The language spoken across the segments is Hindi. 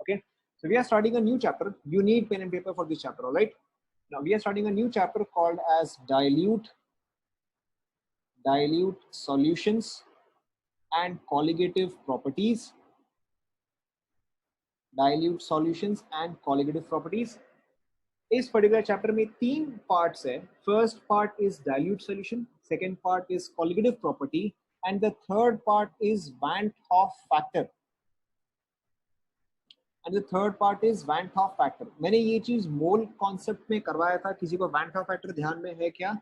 Okay, so we are starting a new chapter. You need pen and paper for this chapter, all right? Now we are starting a new chapter called as dilute solutions and colligative properties. Dilute solutions and colligative properties. इस पर्टिकुलर चैप्टर में 3 पार्ट्स है. First part is dilute solution, second part is colligative property and the third part is when half factor. मैंने ये चीज मोल कॉन्सेप्ट में करवाया था. किसी को वैन हॉफ फैक्टर ध्यान में है क्या?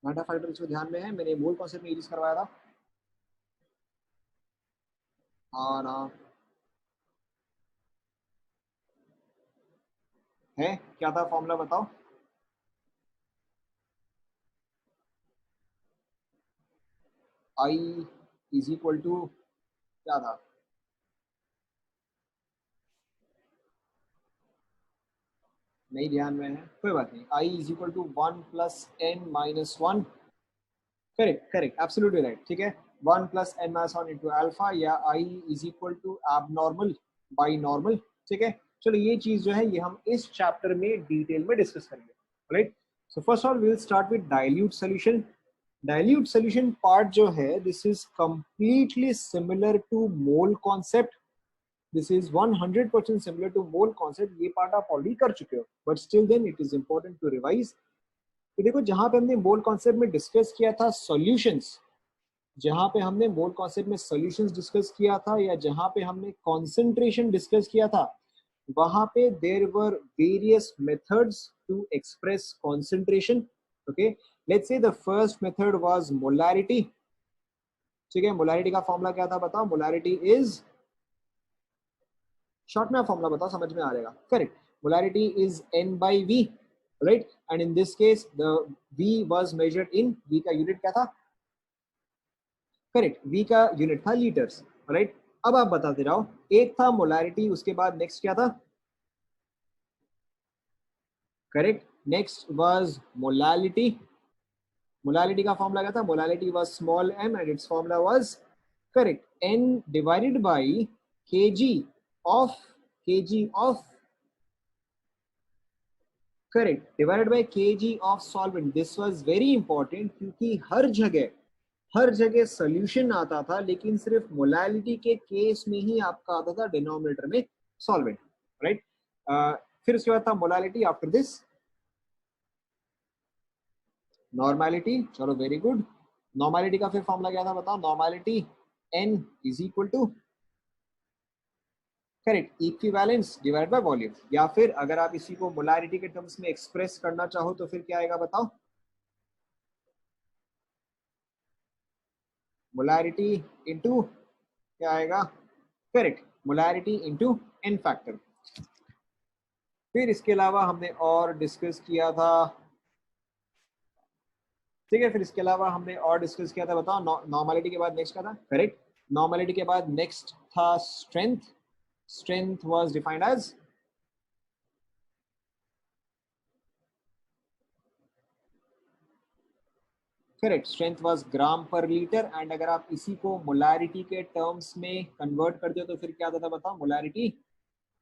वैन हॉफ फैक्टर किसी को ध्यान में है? मैंने मोल कॉन्सेप्ट में यूज करवाया था. हाँ ना है, क्या था फॉर्मूला बताओ. आई इज इक्वल टू क्या था? नहीं ध्यान में है, कोई बात नहीं. I is equal to 1 plus N minus 1. Correct correct, absolutely right. ठीक है, 1 plus N minus 1 into alpha या I is equal to abnormal by normal. ठीक है, चलो ये चीज जो है ये हम इस चैप्टर में डिटेल में डिस्कस करेंगे. Right, so first all we will start with dilute solution. Dilute solution part जो है this is completely similar to mole concept. This is 100% similar to mole concept. ये पार्ट आप ऑलरेडी कर चुके हो, but still then it is important to revise. तो देखो, जहां पे हमने मोल कॉन्सेप्ट में डिस्कस किया था सॉल्यूशंस, जहां पे हमने मोल कॉन्सेप्ट में सॉल्यूशंस डिस्कस किया था या जहां पे हमने कॉन्सेंट्रेशन डिस्कस किया था, वहां पे there were various methods to express concentration. Okay, let's say the first method was molarity. ठीक है, मोलैरिटी का फॉर्मूला क्या था बताओ? मोलैरिटी इज, शॉर्ट में फॉर्मूला बताओ, समझ में आ जाएगा. Correct, molarity is n by v, right. And in this case the v was measured in, v का यूनिट क्या था? करेक्ट, v का यूनिट था लीटर्स, राइट. अब आप बताते रहो, एक था मोलैरिटी, उसके बाद नेक्स्ट क्या था? Correct, next was molality. Molality का फॉर्मूला क्या था? Molality was small m and it's formula was correct n divided by kg of correct, divided by kg of solvent. This was very important क्योंकि हर जगह सोल्यूशन आता था, लेकिन सिर्फ मोलैलिटी के केस में ही आपका आता था डिनोमिनेटर में सॉल्वेंट, राइट. फिर उसके बाद था मोलैलिटी. After this normality. चलो वेरी गुड. नॉर्मैलिटी का फिर फॉर्मूला क्या था बताओ? Normality n is equal to correct equivalence divide by volume. या फिर अगर आप इसी को मोलैरिटी के टर्म्स में एक्सप्रेस करना चाहो तो फिर क्या आएगा बताओ? मोलैरिटी इनटू क्या आएगा? Correct, molarity into n factor. फिर इसके अलावा हमने और डिस्कस किया था. ठीक है, फिर इसके अलावा हमने और डिस्कस किया था बताओ. नॉर्मैलिटी के बाद नेक्स्ट क्या था? करेक्ट, नॉर्मैलिटी के बाद नेक्स्ट था strength. Strength was defined as correct, strength was gram per litre. And अगर आप इसी को मोलैरिटी के टर्म्स में कन्वर्ट कर दो तो फिर क्या आता था बताओ? Molarity.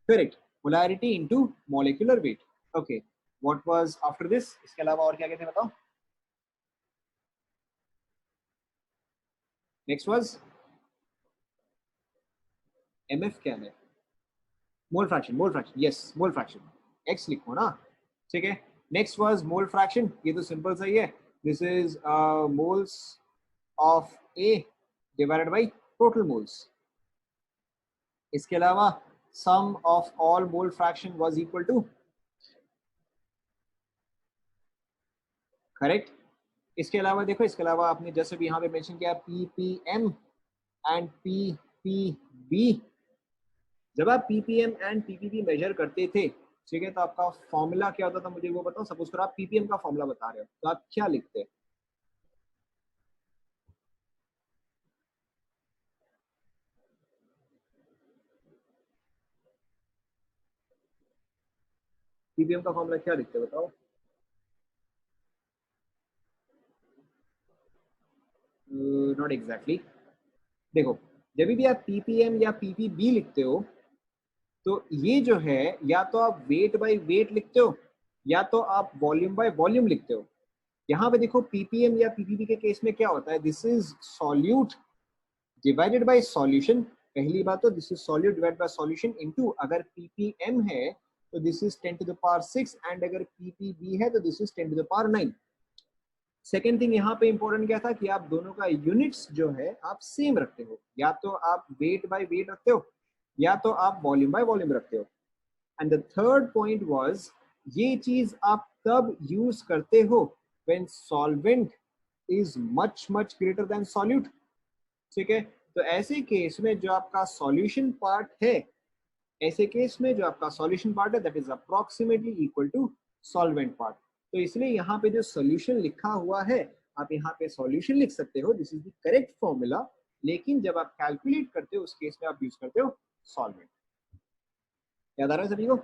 Correct, molarity into molecular weight. Okay, what was after this? इसके अलावा और क्या कहते हैं बताओ? Next was mf. क्या है? Mole fraction. Mole fraction, yes, mole fraction. x लिखो ना. ठीक है, नेक्स्ट वाज मोल फ्रैक्शन. ये तो सिंपल सही है. This is moles of a divided by total moles. इसके अलावा sum of all mole fraction was equal to correct. इसके अलावा देखो, इसके अलावा आपने जैसे भी यहाँ पे मेंशन किया ppm एंड ppb. जब आप ppm एंड ppb मेजर करते थे, ठीक है, तो आपका फॉर्मूला क्या होता था मुझे वो बताओ. सपोज करो आप ppm का फॉर्मूला बता रहे हो तो आप क्या लिखते हैं? ppm का फॉर्मूला क्या लिखते हैं बताओ? Not exactly. देखो जब भी आप ppm या ppb लिखते हो तो ये जो है या तो आप वेट बाय वेट लिखते हो या तो आप वॉल्यूम बाय वॉल्यूम लिखते हो। यहाँ पे देखो ppm या ppb के केस में क्या होता है, this is solute divided by solution. पहली बात तो this is solute divided by solution into अगर ppm है तो this is 10 to the power 6 and अगर ppb है तो this is 10 to the power 9। Second thing यहाँ पे इंपॉर्टेंट क्या था कि आप दोनों का यूनिट्स जो है आप सेम रखते हो, या तो आप वेट बाय वेट रखते हो या तो आप वॉल्यूम बाय वॉल्यूम रखते हो। And the third point was ये चीज आप तब यूज करते हो when solvent is much much greater than solute. ठीक है, तो ऐसे केस में जो आपका सॉल्यूशन पार्ट है, ऐसे केस में जो आपका सॉल्यूशन पार्ट है that is approximately equal to solvent part. तो इसलिए यहाँ पे जो सॉल्यूशन लिखा हुआ है आप यहाँ पे सॉल्यूशन लिख सकते हो, this is the correct formula. लेकिन जब आप कैलकुलेट करते हो उस केस में आप यूज करते हो सॉल्वेंट। याद आ रहा है सभी को?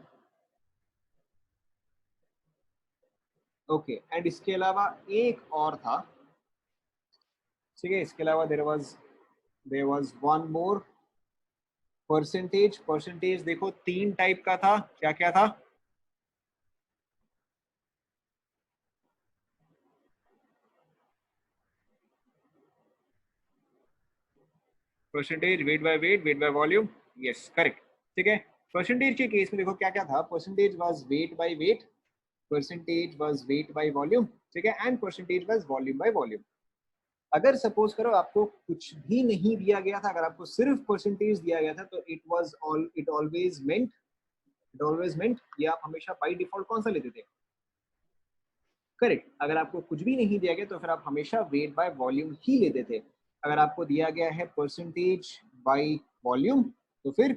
ओके एंड इसके अलावा एक और था, ठीक है, इसके अलावा there was one more percentage. Percentage देखो तीन टाइप का था, क्या क्या था? Percentage, weight by weight, weight by volume, yes correct. ठीक है, परसेंटेज के केस में देखो क्या क्या था, percentage was wait by wait, percentage was wait by volume, ठीक है, and percentage was volume by volume. अगर सपोज करो आपको कुछ भी नहीं दिया गया था, अगर आपको सिर्फ परसेंटेज दिया गया था तो इट ऑलवेज मेंट ये आप हमेशा बाय डिफॉल्ट कौन सा लेते थे? करेक्ट। अगर आपको कुछ भी नहीं दिया गया तो फिर आप हमेशा वेट बाय वॉल्यूम ही लेते थे। अगर आपको दिया गया है परसेंटेज बाय वॉल्यूम तो फिर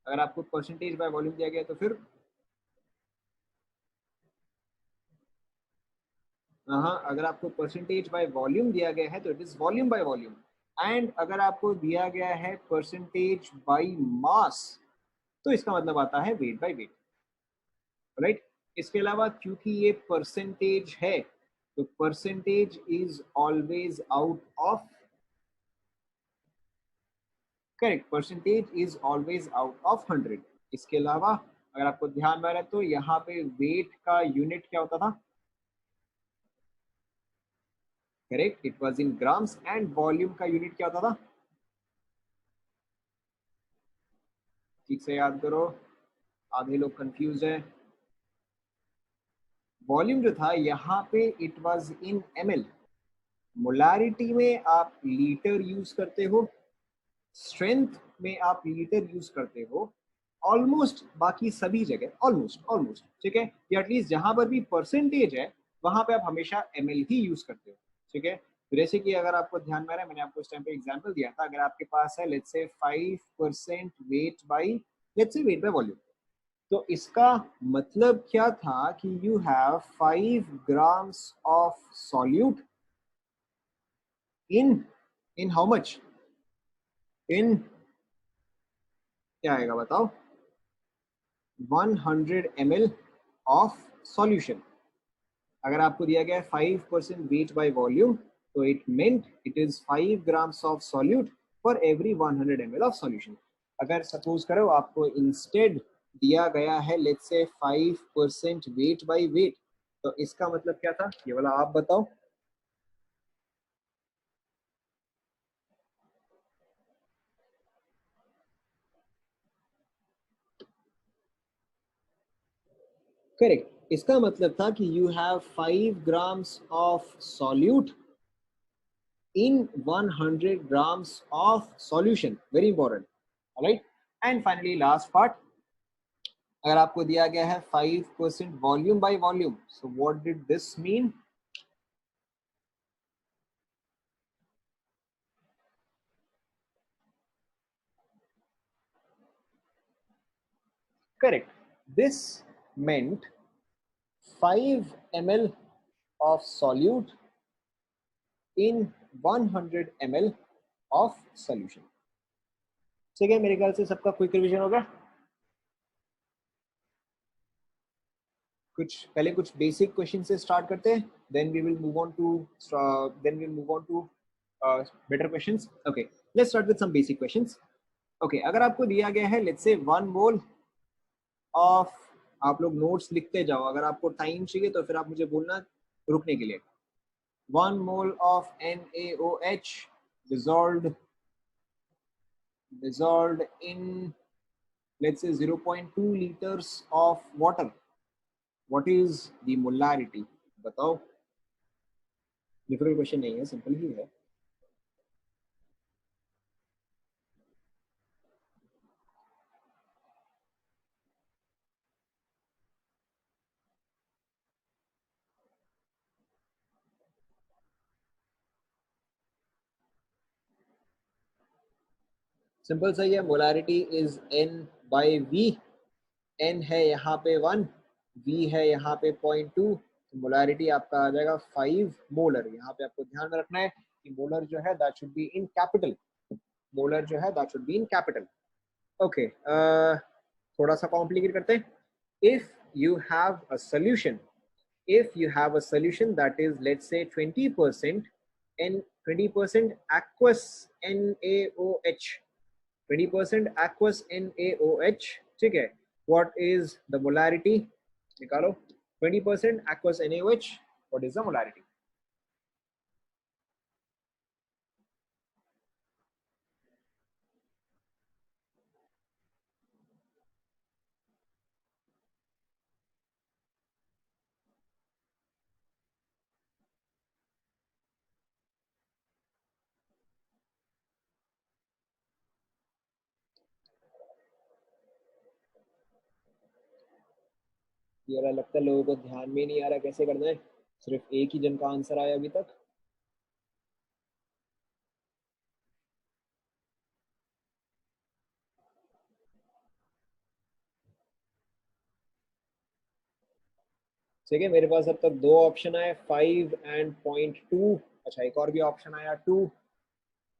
अगर आपको परसेंटेज बाय वॉल्यूम दिया गया तो फिर हाँ, अगर आपको परसेंटेज बाय वॉल्यूम दिया गया है तो it is volume by volume. And अगर आपको दिया गया है परसेंटेज बाय मास तो इसका मतलब आता है वेट बाय वेट, राइट। इसके अलावा क्योंकि ये परसेंटेज है तो percentage is always out of, correct, percentage is always out of 100। इसके अलावा अगर आपको ध्यान में आ रहा है तो यहाँ पे वेट का यूनिट क्या होता था? Correct, it was in grams. And volume का यूनिट क्या होता था? ठीक से याद करो, आधे लोग कंफ्यूज है। वॉल्यूम जो था यहाँ पे it was in ml। Molarity में आप लीटर यूज करते हो, स्ट्रेंथ में आप लीटर यूज करते हो, ऑलमोस्ट बाकी सभी जगह ऑलमोस्ट ऑलमोस्ट, ठीक है, या एटलीस्ट जहां पर भी परसेंटेज है वहां पे आप हमेशा ml ही यूज करते हो। ठीक है, तो जैसे कि अगर आपको ध्यान में आ रहा है मैंने आपको इस टाइम पे एग्जांपल दिया था, अगर आपके पास है let's say 5% weight by, let's say weight by volume, तो इसका मतलब क्या था कि you have 5 grams of solute in in how much, in क्या आएगा बताओ, 100 ml ऑफ सॉल्यूशन। अगर आपको दिया गया है 5% वेट बाय वॉल्यूम तो it meant it is 5 grams of solute for every 100 ml of solution. अगर सपोज करो आपको इंस्टेड दिया गया है let's say 5% wait by wait तो इसका मतलब क्या था, ये वाला आप बताओ। करेक्ट, इसका मतलब था कि you have 5 grams of solute in 100 grams of solution, very important, all right। and finally last part, अगर आपको दिया गया है 5% volume by volume, so what did this mean? Correct, this meant 5 ml of solute in 100 ml of solution। ठीक है, मेरे ख्याल से सबका क्विक रिवीजन होगा। कुछ बेसिक क्वेश्चन से स्टार्ट करते हैं, then we will move on to better questions. Okay, let's start with some basic questions. Okay, अगर आपको दिया गया है लेट्स से 1 मोल ऑफ, आप लोग नोट्स लिखते जाओ, अगर आपको टाइम चाहिए तो फिर आप मुझे बोलना रुकने के लिए। 1 mole of NaOH dissolved in let's say 0.2 liters of water, what is the molarity? बताओ, डिफिकल्ट क्वेश्चन नहीं है, सिंपल ही है। सिंपल सही है, मोलारिटी इज N/V। N है यहाँ पे 1, V है यहाँ पे 0.2, तो मोलारिटी आपका आ जाएगा 5 मोलर। यहाँ पे आपको ध्यान में रखना है कि मोलर जो है that should be in capital, molar जो है that should be in capital. Okay, थोड़ा सा कॉम्प्लिकेट करते हैं। If you have a solution, if you have a solution that is let's say 20% and 20% aqueous NaOH, 20% aqueous NaOH, ठीक है, what is the molarity? निकालो, 20% aqueous NaOH, what is the molarity? ये लगता है लोगों को ध्यान में नहीं आ रहा कैसे करना है, सिर्फ एक ही जन का आंसर आया अभी तक। ठीक है, मेरे पास अब तक दो ऑप्शन आए, 5 एंड 0.2। अच्छा, एक और भी ऑप्शन आया 2।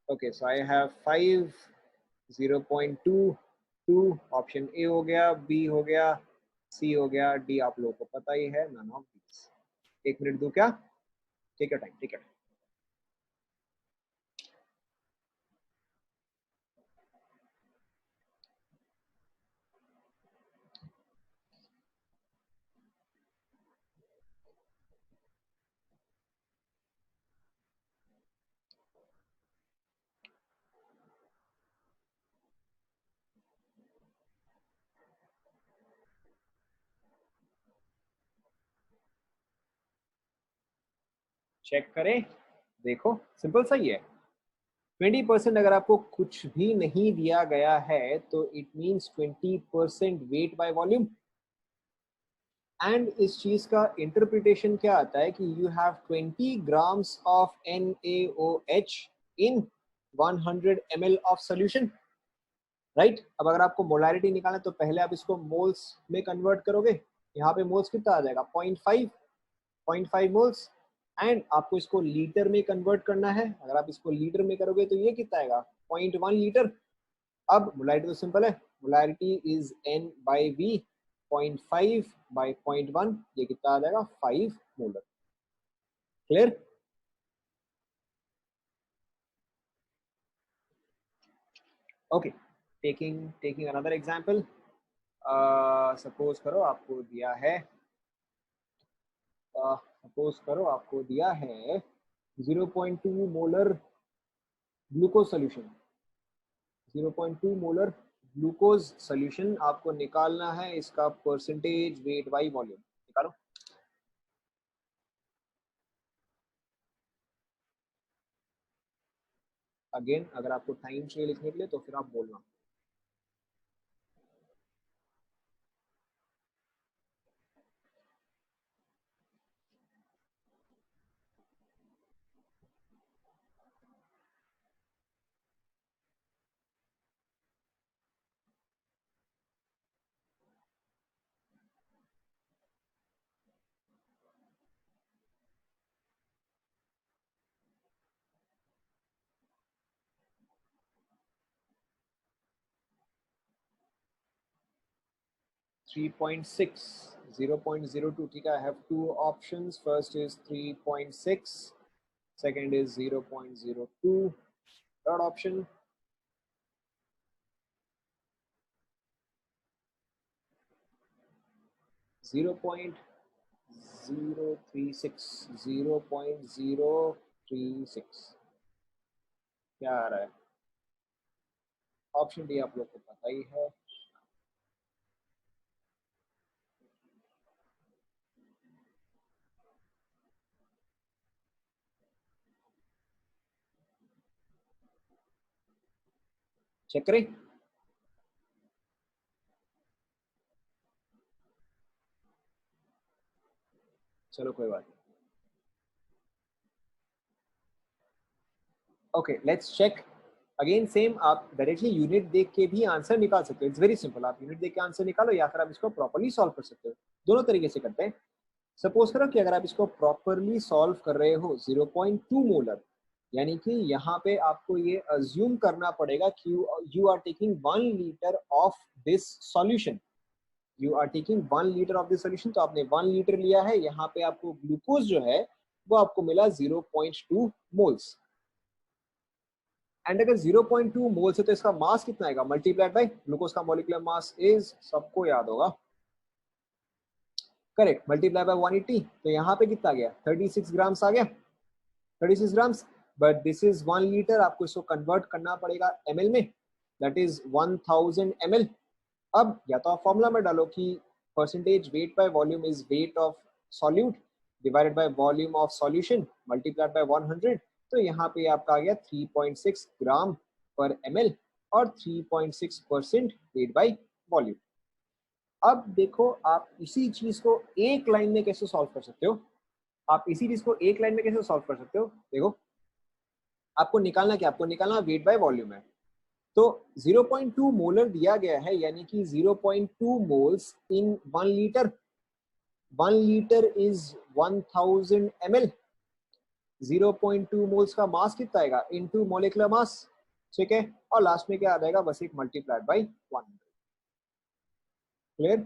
Okay, so I have 5, 0.2, 2। Option A हो गया, बी हो गया, सी हो गया, डी आप लोगों को पता ही है, नन ऑफ दीज। 1 मिनट दो क्या? Take your time, take your time. Check करें, देखो सिंपल सही है। 20% अगर आपको कुछ भी नहीं दिया गया है तो it means 20% wait by volume. And इस चीज का इंटरप्रिटेशन क्या आता है कि you have 20 grams of NaOH in 100 ml of solution, right. अब अगर आपको मोलारिटी निकालना है तो पहले आप इसको मोल्स में कन्वर्ट करोगे। यहाँ पे मोल्स कितना आ जाएगा? 0.5 मोल्स। एंड आपको इसको लीटर में कन्वर्ट करना है, अगर आप इसको लीटर में करोगे तो ये कितना आएगा? 0.1 लीटर। अब मोलारिटी तो सिंपल है, मोलारिटी इज N/V, 0.5/0.1, ये कितना आ जाएगा? 5 molar. Clear? Okay, taking another example. Suppose करो आपको दिया है, सपोज करो आपको दिया है 0.2 molar glucose solution, 0.2 molar glucose solution आपको निकालना है, इसका परसेंटेज वेट बाई वॉल्यूम निकालो। अगेन अगर आपको टाइम चाहिए लिखने के लिए तो फिर आप बोलना। 3.6, 0.02. ठीक है, I have two options. First is 3.6, second is 0.02. Third option, 0.036. 0.036 क्या आ रहा है? ऑप्शन डी आप लोग को पता ही है। चेक करें। चलो कोई बात नहीं। Okay, let's check again. Same आप डायरेक्टली यूनिट देख के भी आंसर निकाल सकते हो। इट्स वेरी सिंपल, आप यूनिट देख के आंसर निकालो या फिर आप इसको प्रॉपर्ली सॉल्व कर सकते हो। दोनों तरीके से करते हैं। सपोज करो कि अगर आप इसको प्रॉपरली सॉल्व कर रहे हो 0.2 मोलर, यानी कि यहाँ पे आपको ये अज्यूम करना पड़ेगा कि you are taking 1 litre of this solution. You are taking 1 litre of this solution, तो आपने 1 लीटर लिया है। यहाँ पे आपको ग्लूकोज जो है वो आपको मिला 0.2 मोल्स। एंड अगर 0.2 मोल्स है तो इसका मास कितना आएगा? मल्टीप्लाइड बाय ग्लूकोज का मॉलिक्यूलर मास इज, सबको याद होगा, करेक्ट, मल्टीप्लाई बाय 180। तो यहाँ पे कितना गया? 36 ग्राम्स आ गया, 36 grams. But this is 1 litre, आपको इसको कन्वर्ट करना पड़ेगा एमएल में, दैट इज 1000 ml। अब या तो आप फॉर्मूला में डालो कि percentage weight by volume is weight of solute divided by volume of solution multiplied by 100। तो यहाँ पे आपका आ गया 3.6 ग्राम पर एमएल और 3.6% वेट बाय वॉल्यूम। अब देखो आप इसी चीज को एक लाइन में कैसे सॉल्व कर सकते हो। आप इसी चीज को एक लाइन में कैसे सॉल्व कर सकते हो? देखो, आपको निकालना क्या? आपको निकालना वेट बाय वॉल्यूम है। तो 0.2 मोलर दिया गया है, यानी कि 0.2 moles in 1 litre. 1 litre is 1000 ml। 0.2 moles का मास कितना आएगा? इनटू मोलिकुलर मास, ठीक है। और लास्ट में क्या आ जाएगा? बस एक मल्टीप्लाइड बाई 100। क्लियर?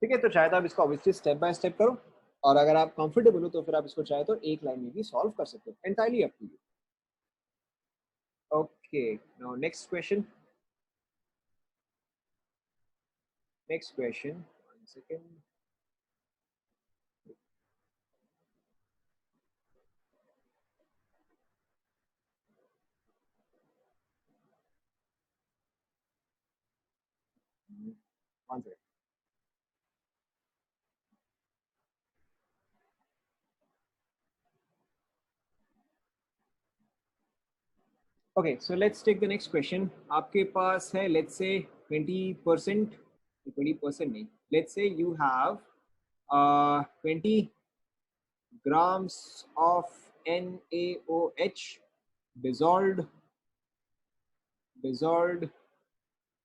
ठीक है, तो चाहे तो आप इसको ऑब्वियसली स्टेप बाय स्टेप करो, और अगर आप कंफर्टेबल हो तो फिर आप इसको चाहे तो एक लाइन में भी सॉल्व कर सकते हो। Entirely up to you. Okay, now next question. Next question, 1 second. One second. Okay, so let's take the next question. आपके पास है लेट्स से 20%, 20% नहीं, let's say you have 20 grams of NaOH dissolved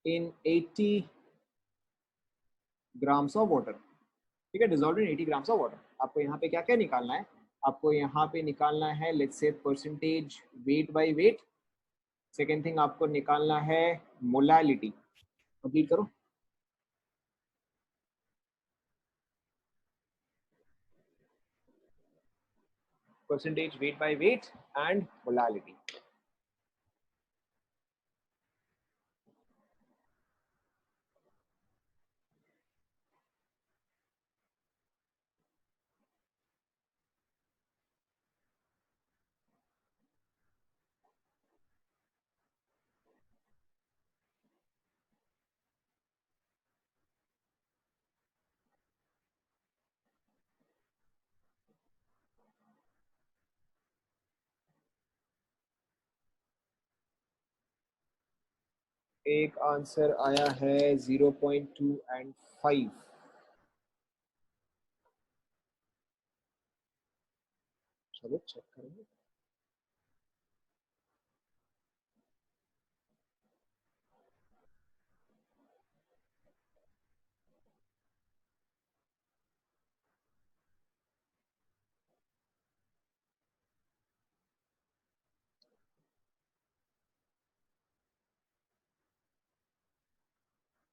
in 80 grams of water। ठीक है, dissolve in 80 grams of water. आपको यहाँ पे क्या क्या निकालना है? आपको यहाँ पे निकालना है लेट्स से percentage weight by wait. Second thing आपको निकालना है मोलालिटी। कंप्लीट करो। Percentage weight by wait and molality. एक आंसर आया है 0.2 एंड 5। चलो चेक करेंगे।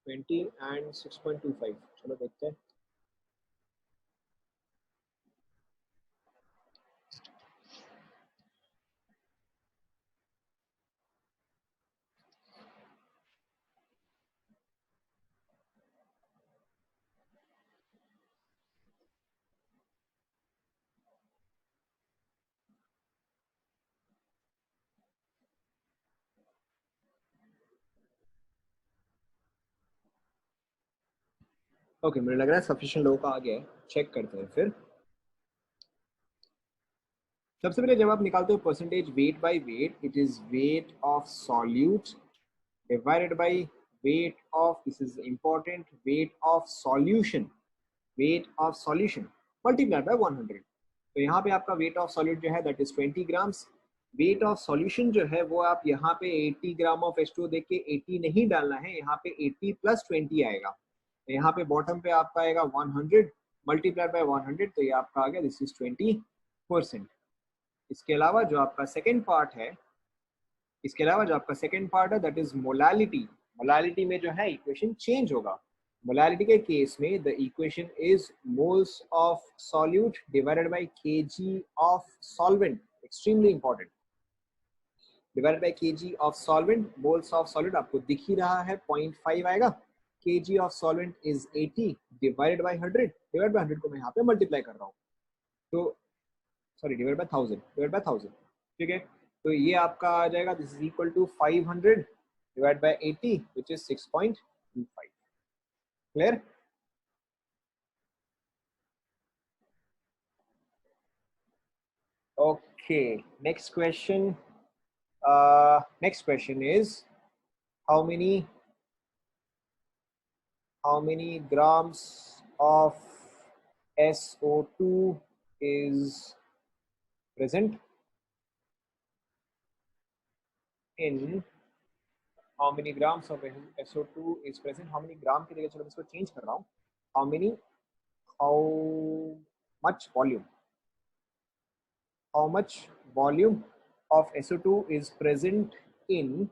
20 and 6.25, चलो देखते हैं। ओके, मुझे लग रहा है सफिशिएंट लोगों का आ गया है, चेक करते हैं फिर। सबसे पहले जब आप निकालते हो percentage weight by wait, it is weight of solute divided by weight of, this is important, weight of solution, weight of solution multiplied by 100। तो यहाँ पे आपका weight of solute जो है that is 20 grams। weight of solution जो है वो आप यहाँ पे 80 ग्राम ऑफ H2O देख के 80 नहीं डालना है, यहाँ पे 80 प्लस 20 आएगा। तो यहाँ पे बॉटम पे आपका आएगा 100 मल्टीप्लाइड बाय 100, तो ये आपका आ गया दिस इज 20%। इसके अलावा जो आपका सेकेंड पार्ट है, इसके अलावा जो आपका सेकेंड पार्ट है दैट इज मोलालिटी। मोलालिटी में जो है इक्वेशन चेंज होगा। मोलालिटी के केस में the equation is moles of solute divided by KG of solvent, extremely important, divided by KG of solvent. Moles of solvent आपको दिख ही रहा है 0.5 आएगा। KG of solvent is 80 divided by 100, divide by 100 को मैं यहाँ पे मल्टीप्लाई कर रहा हूँ, तो sorry divide by 1000, divide by 1000, ठीक है। तो ये आपका आ जाएगा this is equal to 500 divide by 80 which is 6.25। Clear? Okay, next question. Next question is how many grams of SO2 is present in, how many grams of SO2 is present, how many ग्राम की जगह चलो मैं इसको चेंज कर रहा हूँ, how many, how much volume, how much volume of SO2 is present in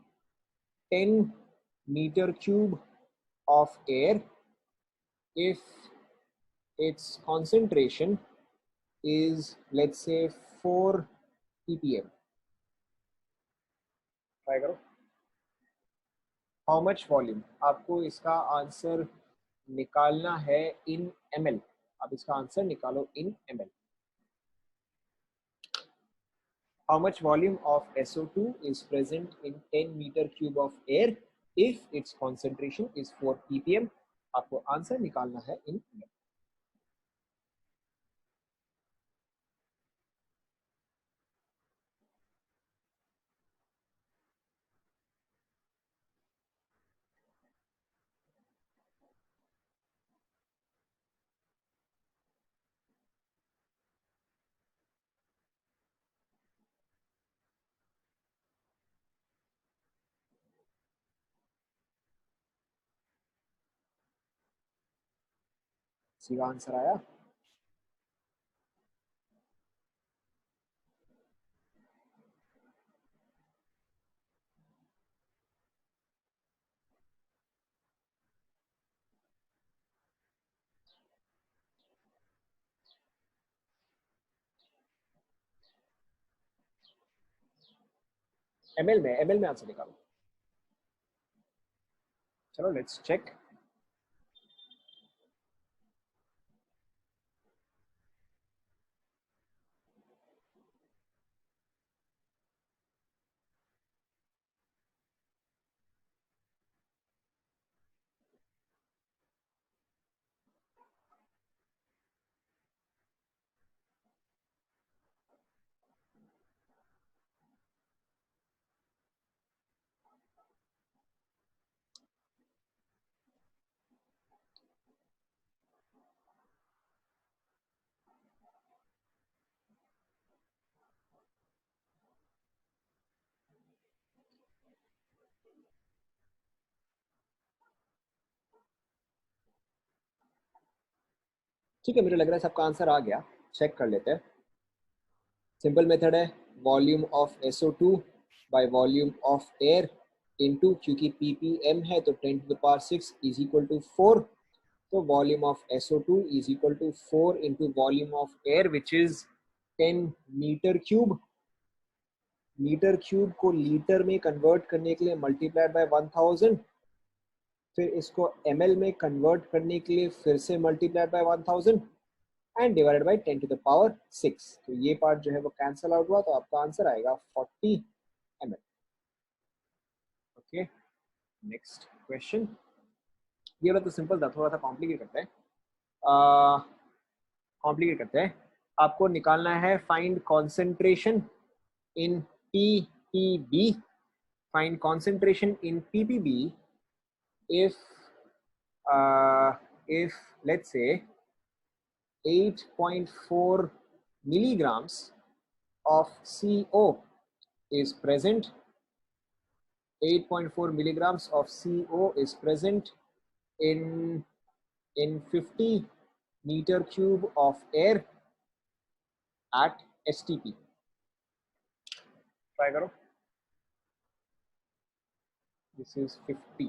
10 meter cube of air if its concentration is let's say 4 ppm। Try करो। हाउ मच वॉल्यूम, आपको इसका आंसर निकालना है इन ml। आप इसका आंसर निकालो इन ml। How much volume of SO2 is present in 10 meter cube of air if its concentration is 4 ppm। आपको आंसर निकालना है इन ml। सीधा आंसर आया। ml में आंसर निकालो। चलो लेट्स चेक। ठीक है, मुझे लग रहा है सबका आंसर आ गया, चेक कर लेते हैं। सिंपल मेथड है, volume of SO2 by volume of air. Into, क्योंकि ppm है तो 10⁶ इज इक्वल टू 4, तो volume of SO2 is equal to 4 into volume of air which is 10 metre cube. Metre cube को लीटर में कन्वर्ट करने के लिए मल्टीप्लाइड बाय 1000, फिर इसको ml में कन्वर्ट करने के लिए फिर से multiplied by 1000 and divided by 10⁶। तो ये पार्ट जो है वो कैंसिल आउट हुआ, तो आपका आंसर आएगा 40 ml। Okay, next question. ये वाला तो सिंपल था, थोड़ा सा कॉम्प्लिकेट करते हैं। आपको निकालना है find concentration in ppb, find concentration in ppb if if let's say 8.4 milligrams of CO is present, 8.4 milligrams of CO is present in 50 meter cube of air at STP। Try करो, दिस इज 50।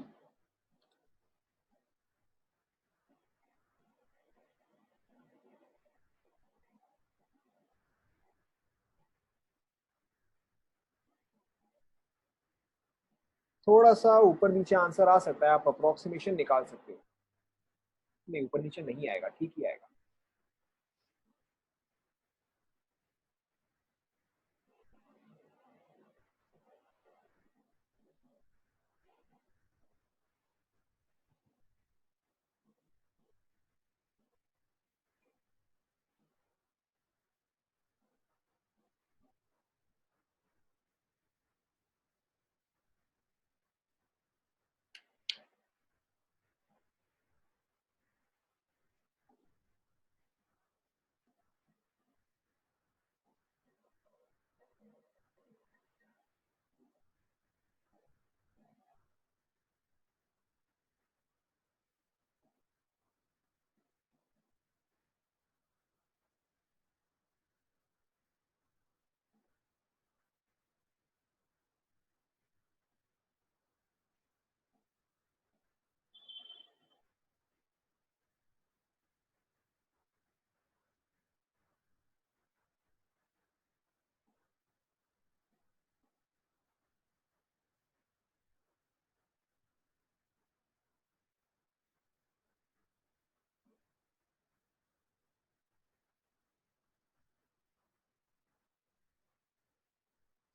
थोड़ा सा ऊपर नीचे आंसर आ सकता है, आप अप्रोक्सीमेशन निकाल सकते हो। नहीं, ऊपर नीचे नहीं आएगा, ठीक ही आएगा।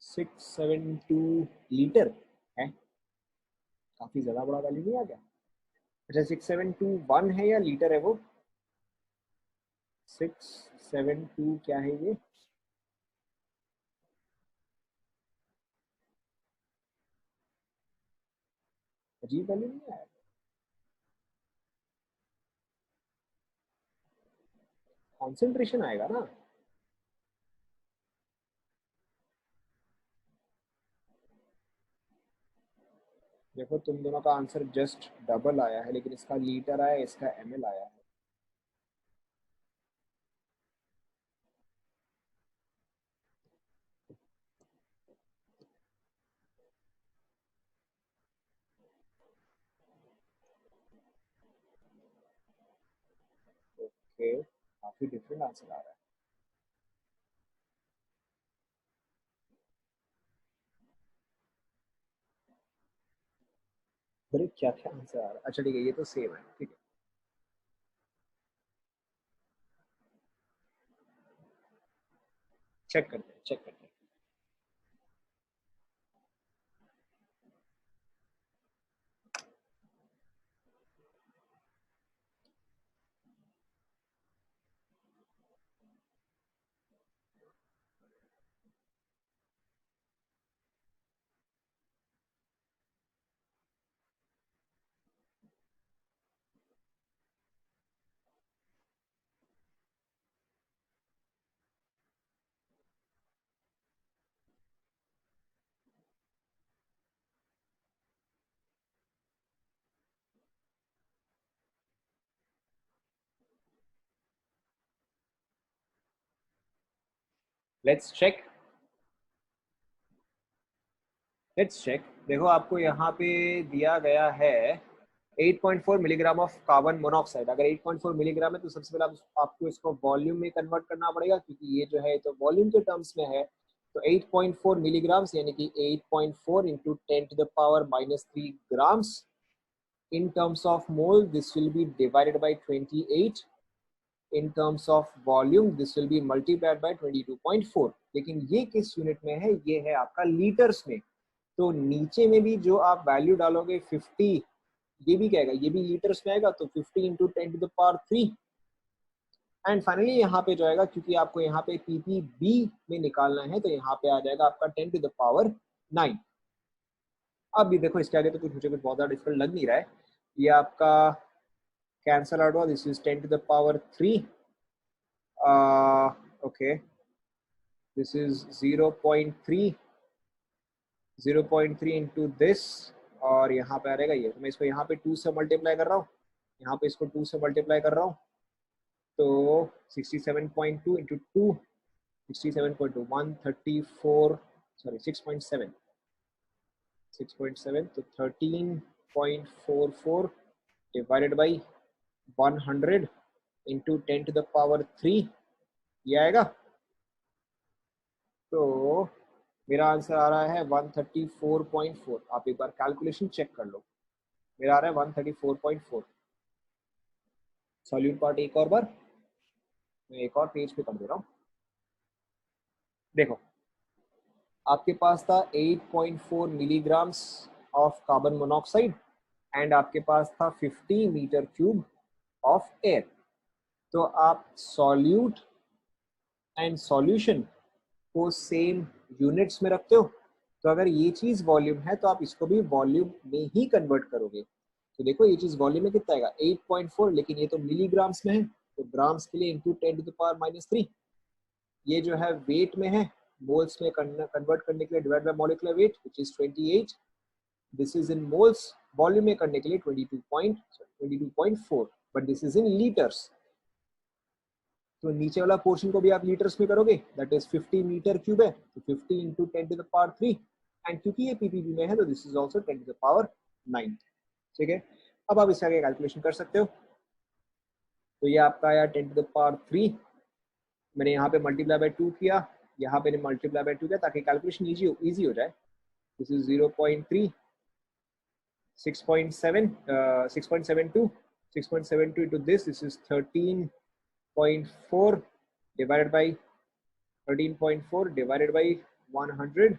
सिक्स सेवन टू लीटर है, काफी ज्यादा बड़ा वैल्यू नहीं आ गया? अच्छा, 6721 है या लीटर है वो? 672 क्या है ये? अजीब वैल्यू नहीं आया। कॉन्सेंट्रेशन आएगा ना। देखो, तुम दोनों का आंसर जस्ट डबल आया है, लेकिन इसका लीटर आया, इसका ml आया है। ओके, काफी डिफरेंट आंसर आ रहा है। अरे क्या क्या आंसर आ रहा है? अच्छा ठीक है, ये तो सेम है, ठीक है। चेक करते हैं, चेक करते हैं। Let's check, let's check. देखो आपको यहाँ पे दिया गया है 8.4 मिलीग्राम ऑफ कार्बन मोनोऑक्साइड। अगर 8.4 मिलीग्राम है तो सबसे पहले आपको इसको वॉल्यूम में कन्वर्ट करना पड़ेगा, क्योंकि ये जो है तो वॉल्यूम के टर्म्स में है। तो 8.4 मिलीग्राम यानी कि 8.4 into 10 to the power -3 grams in terms of mole this will be divided by 28, in terms of volume this will be multiplied by 22.4। लेकिन ये किस यूनिट में है, ये है आपका लीटर्स में। तो नीचे में भी जो आप वैल्यू डालोगे 50, ये भी क्या आएगा, ये भी लीटर्स में आएगा, तो 50 into 10 to the power 3। And finally यहाँ पे जो आएगा, क्योंकि आपको यहाँ पे पीपीबी में निकालना है, तो यहाँ पे आ जाएगा आपका 10 टू द पावर 9। अब भी देखो इसके आगे तो कुछ मुझे कुछ बहुत ज़्यादा डिफिकल्ट लग नहीं रहा है। ये आपका कैंसल आउट हुआ, this is 10 to the power 3। Okay, this is 0.3 into this, और यहाँ पे आ रहेगा ये, तो मैं इसको यहाँ पे 2 से मल्टीप्लाई कर रहा हूँ, यहाँ पे इसको 2 से मल्टीप्लाई कर रहा हूँ, तो 67.2 इंटू 2, 67.2 134, सॉरी 6.7, 6.7, तो 13.44 divided by 100 into 10 to the power 3, ये आएगा। तो मेरा आंसर आ रहा है 134.4। आप एक बार कैलकुलेशन चेक कर लो, मेरा आ रहा है 134.4। सॉल्यूट पार्ट एक और बार मैं एक और पेज पे कर दे रहा हूँ। देखो आपके पास था 8.4 milligrams of carbon monoxide and आपके पास था 50 मीटर क्यूब ऑफ एयर। तो आप सॉल्यूट एंड सॉल्यूशन को सेम यूनिट्स में रखते हो, तो अगर ये चीज वॉल्यूम है तो आप इसको भी वॉल्यूम में ही कन्वर्ट करोगे। तो देखो ये चीज वॉल्यूम में कितना आएगा 8.4, लेकिन ये तो मिलीग्राम्स में है, तो ग्राम्स के लिए इंटू 10 टू द पावर -3। ये जो है वेट में है, मोल्स में कन्वर्ट करने के लिए divide by molecular weight which is 28। This is in moles, volume में करने के लिए 22.4, but this is in litres. तो नीचे वाला पोर्शन को भी आप लीटर्स में करोगे, दैट इज 50 मीटर क्यूब है, तो 50 into 10 to the power 3, and क्योंकि ये पीपीबी में है तो this is also 10 to the power 9। ठीक है, अब आप इसका आगे कैलकुलेशन कर सकते हो। तो ये आपका आया 10 टू द पावर 3, मैंने यहाँ पे मल्टीप्लाई बाय 2 किया, यहाँ पे मल्टीप्लाई बाय 2 किया ताकि कैलकुलेशन इजी हो जाए। This is 0.3, 6.7, 6.72, 6.72 into this is 13.4 divided by 13.4 divided by 100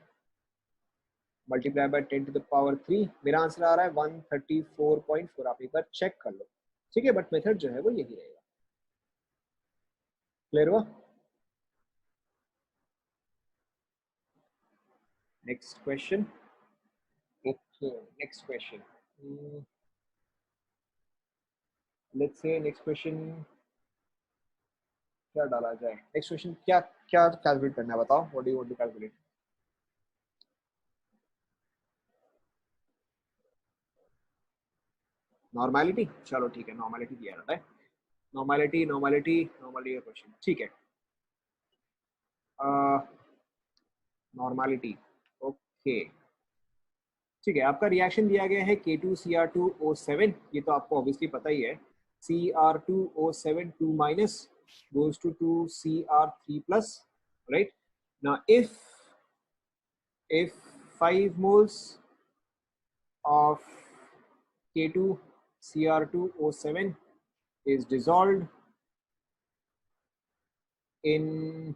multiply by 10 to the power 3। मेरा आंसर आ रहा है 134.4। आप एक बार चेक कर लो, ठीक है, बट मेथड जो है वो यही रहेगा। क्लियर हुआ? Next question. Okay, next question, let's say next question क्या डाला जाए। नेक्स्ट क्वेश्चन क्या क्या कैलकुलेट करना है बताओ, what do you want to calculate? Normality, चलो ठीक है, नॉर्मैलिटी दिया रहता है। नॉर्मैलिटी नॉर्मैलिटी नॉर्मैलिटी का क्वेश्चन, ठीक है। नॉर्मैलिटी, ओके, ठीक है। आपका रिएक्शन दिया गया है K2Cr2O7, ये तो आपको ऑब्वियसली पता ही है। Cr2O7 2 minus goes to 2Cr3 plus, right? Now if 5 moles of K2Cr2O7 is dissolved in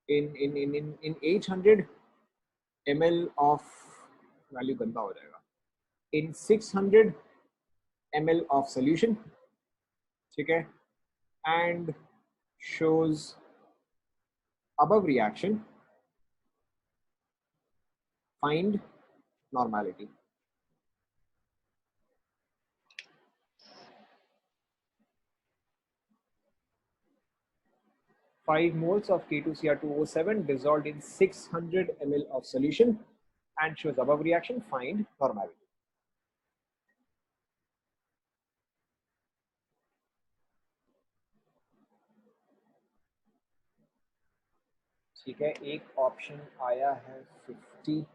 800 ml of, value गंदा हो जाएगा, in 600 ml of solution, ठीक है, and shows above reaction, find normality। 5 moles of K2Cr2O7 dissolved in 600 ml of solution and shows above reaction, find normality। ठीक है, एक ऑप्शन आया है 50,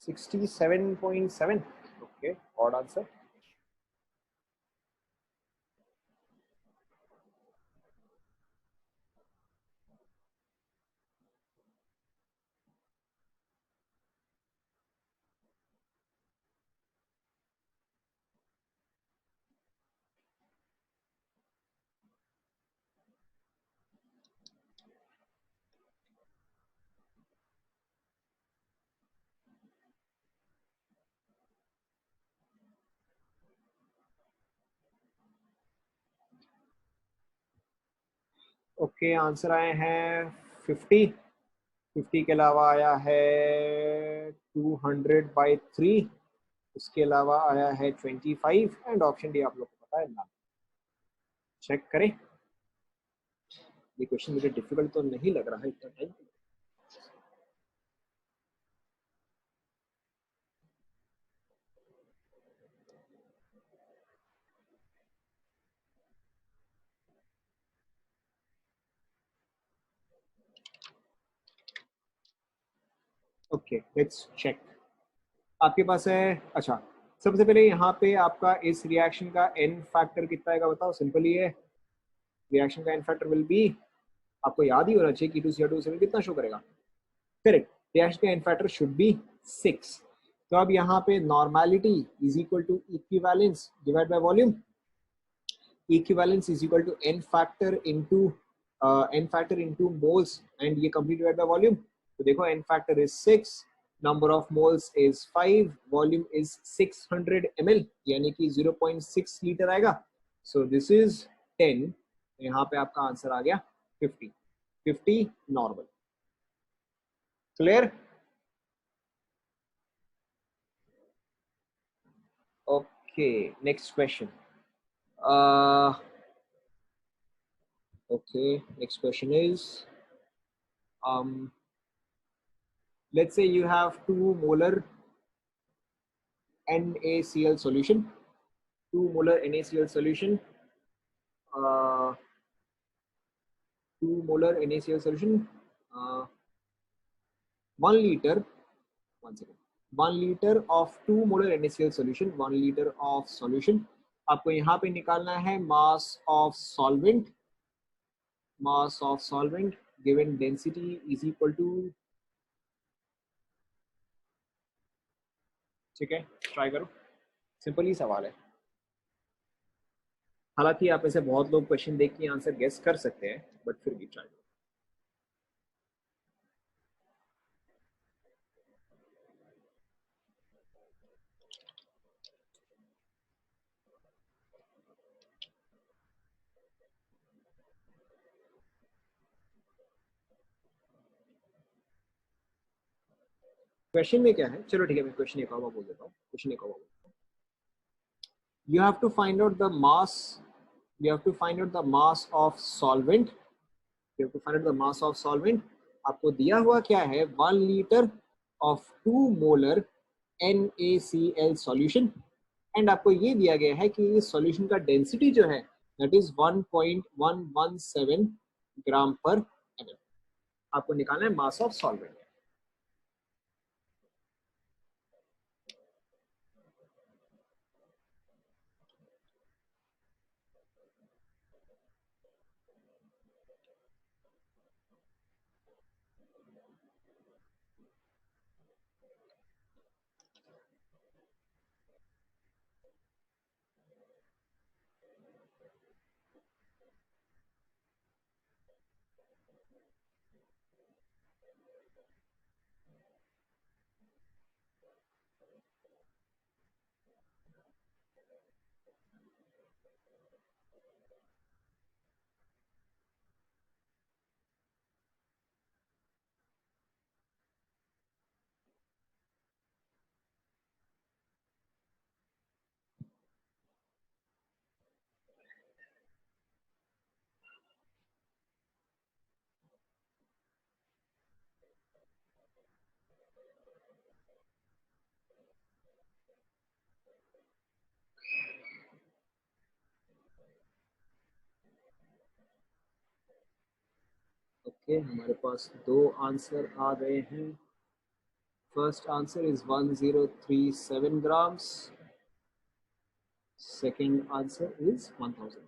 67.7. Okay, odd answer. Okay, answer आए हैं 50। 50 के अलावा आया है 200/3। उसके अलावा आया है 25 एंड ऑप्शन डी आप लोग को पता है ना। चेक करें। ये क्वेश्चन मुझे डिफिकल्ट तो नहीं लग रहा है इतना टाइम। Okay, let's check. आपके पास है, अच्छा, सबसे पहले यहाँ पे आपका इस रिएक्शन का एन फैक्टर कितना आएगा बताओ। सिंपल ही है, रिएक्शन का एन फैक्टर विल बी, आपको याद ही होना चाहिए कि K2CR2 कितना शो करेगा। करेक्ट, रिएक्शन का एन फैक्टर शुड बी 6। तो अब यहाँ पे normality is equal to equivalence divide by volume. Equivalence is equal to n factor into moles and ये कंप्लीट डिवाइड बाय वॉल्यूम। तो देखो n factor is 6, number of moles is 5, volume is 600 ml यानी कि 0.6 लीटर आएगा। So this is 10। यहाँ पे आपका आंसर आ गया 50। 50 normal. Clear? Okay, next question. Okay, next question is, let's say you have 2 molar NaCl solution. 2 molar NaCl solution. Uh, 2 molar NaCl solution. Uh, 1 liter. 1 second. 1 liter of 2 molar NaCl solution. 1 liter of solution. आपको यहाँ पे निकालना है mass of solvent. Mass of solvent given density is equal to, ठीक है, ट्राई करो, सिंपल ही सवाल है। हालांकि आप में से बहुत लोग क्वेश्चन देख के आंसर गेस कर सकते हैं, बट फिर भी ट्राई। क्वेश्चन में क्या है, चलो ठीक है, मैं क्वेश्चन एक और बोल देता हूँ। क्वेश्चन एक और, you have to find out the mass, you have to find out the mass of solvent, you have to find out the mass of solvent। आपको दिया हुआ क्या है, 1 litre of 2 molar NaCl solution and आपको ये दिया गया है कि इस सॉल्यूशन का डेंसिटी जो है दैट इज 1.117 ग्राम पर ml। आपको निकालना है मास ऑफ सॉल्वेंट। ओके, हमारे पास 2 आंसर आ गए हैं। First answer is 1037 grams. Second answer is 1000.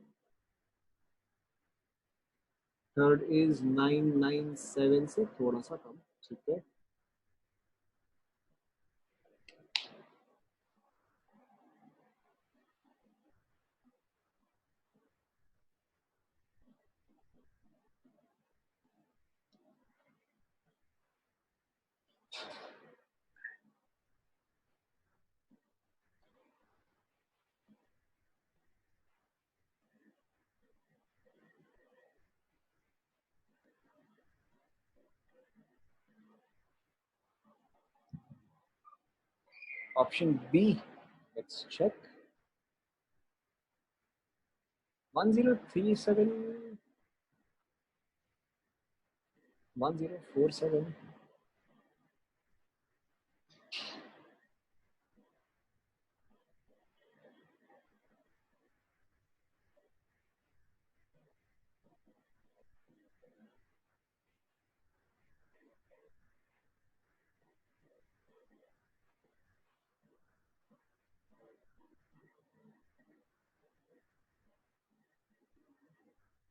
Third is 997 से थोड़ा सा कम. ठीक है. Option B. Let's check. 1037, 1047.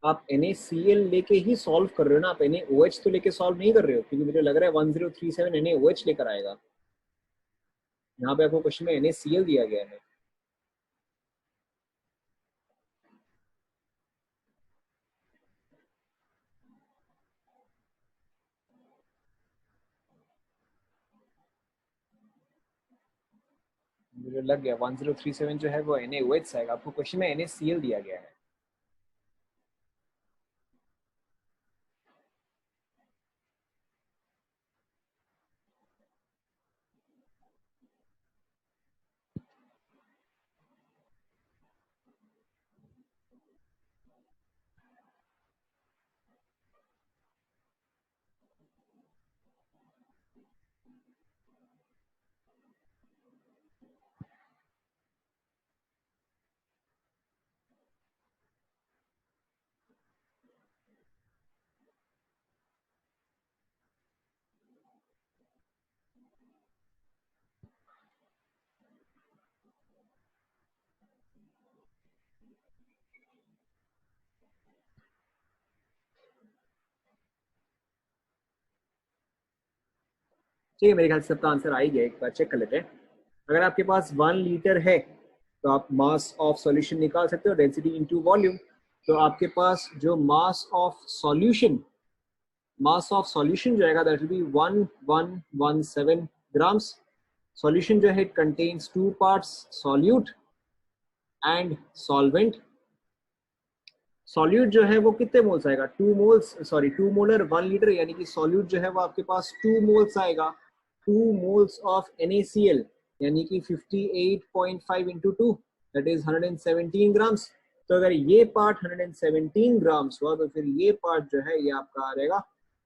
आप NaCl लेके ही सॉल्व कर रहे हो ना, आप NaOH तो लेके सॉल्व नहीं कर रहे हो, क्योंकि मुझे लग रहा है 1037 NaOH लेकर आएगा. यहाँ पे आपको क्वेश्चन में NaCl दिया गया है. मुझे लग गया 1037 जो है वो NaOH से आएगा. आपको क्वेश्चन में NaCl दिया गया है. ठीक है, मेरे ख्याल से सबका आंसर आ ही गया. एक बार चेक कर लेते हैं. अगर आपके पास 1 लीटर है तो आप मास ऑफ सॉल्यूशन निकाल सकते हो, डेंसिटी इनटू वॉल्यूम. तो आपके पास जो मास ऑफ सॉल्यूशन जो आएगा that will be 1117 grams. Solution जो है it contains 2 parts, solute and solvent. Solute जो है वो कितने मोल्स आएगा? 2 मोलर 1 लीटर, यानी कि सॉल्यूट जो है वो आपके पास 2 मोल्स आएगा. 2 मोल्स ऑफ NaCl यानी कि 58.5 इंटू 2 दैट इज 117 ग्राम्स. तो अगर ये पार्ट 117 ग्राम्स हुआ तो फिर ये पार्ट जो है ये आपका आ जाएगा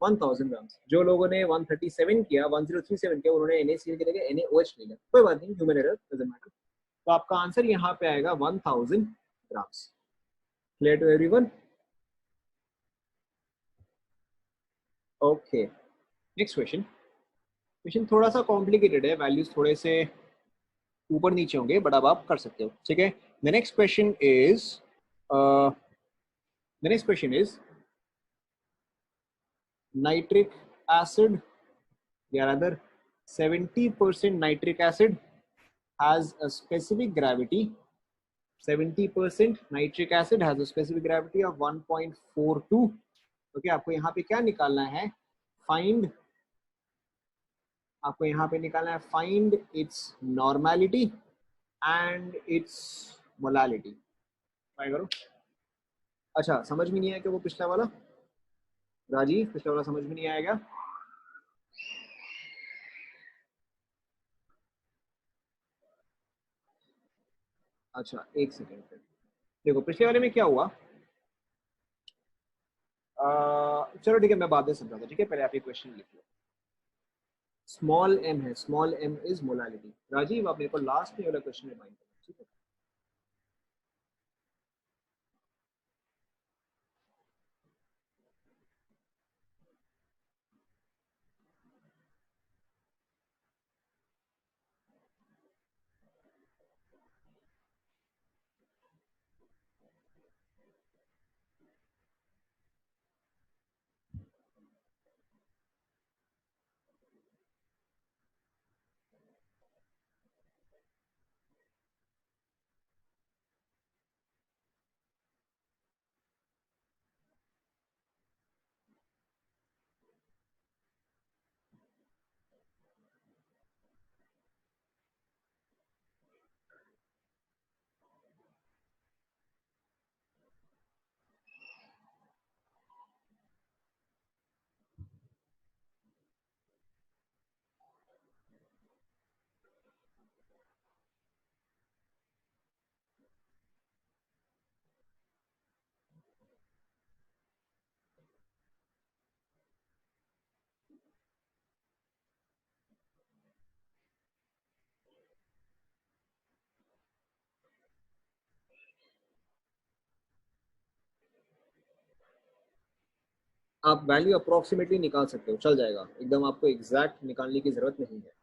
1000 ग्राम्स. जो लोगों ने 137 किया, 1037 किया, उन्होंने NaCl की जगह NaOH ले लिया. कोई बात नहीं, ह्यूमन एरर, डजंट मैटर. तो आपका आंसर यहाँ पे आएगा 1000 grams. Clear to everyone? Okay, next question. Question थोड़ा सा कॉम्प्लिकेटेड है, वैल्यूज थोड़े से ऊपर नीचे होंगे, बट अब आप कर सकते हो. ठीक है. The next question is nitric acid, या rather 70% nitric acid has a specific gravity. 70% nitric acid has a specific gravity of 1.42. Okay, आपको यहाँ पे क्या निकालना है? आपको यहाँ पे निकालना है find its normality and it's molality. Try करो. अच्छा, समझ में नहीं आया क्या वो पिछला वाला? राजीव, पिछला वाला समझ में नहीं आएगा? अच्छा, एक सेकेंड. देखो पिछले वाले में क्या हुआ. चलो ठीक है, मैं बाद में समझाता हूँ. ठीक है, पहले आप ये क्वेश्चन लिख लो. स्मॉल m है, small m is molality. Rajeev, आप मेरे को लास्ट में वाला क्वेश्चन रिमाइंड करो. ठीक है. आप वैल्यू अप्रोक्सीमेटली निकाल सकते हो, चल जाएगा, एकदम आपको एग्जैक्ट निकालने की जरूरत नहीं है।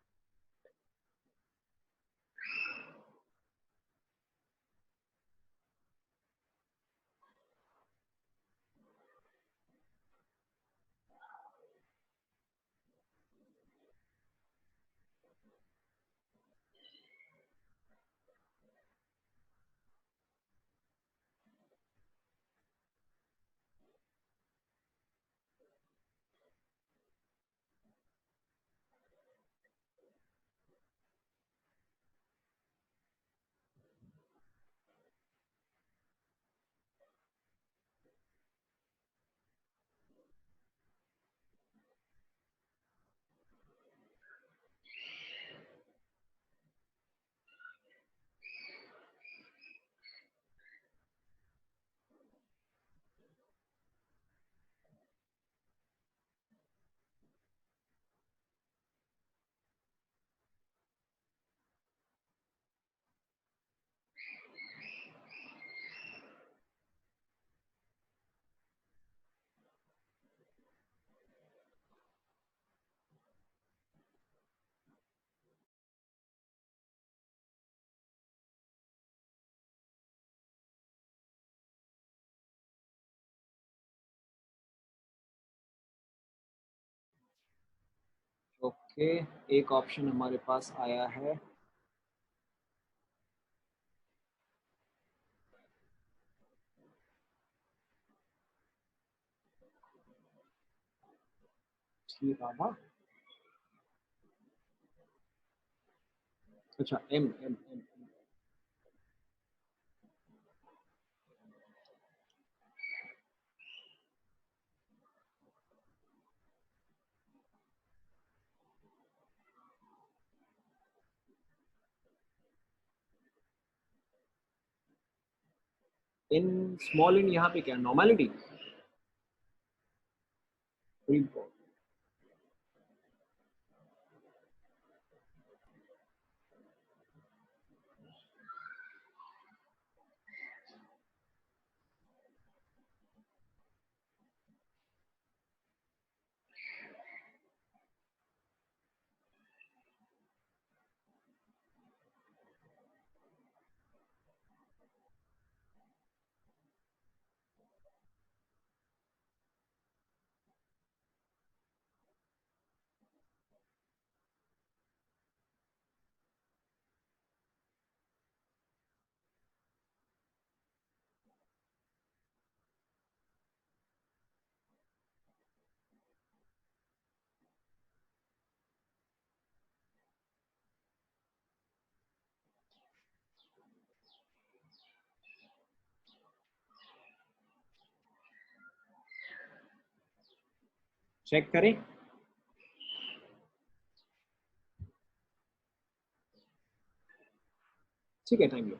ओके, एक ऑप्शन हमारे पास आया है। ठीक है। अच्छा, m m m. N, small n यहाँ पे क्या नॉर्मलिटी? चेक करें। ठीक है, टाइम लो।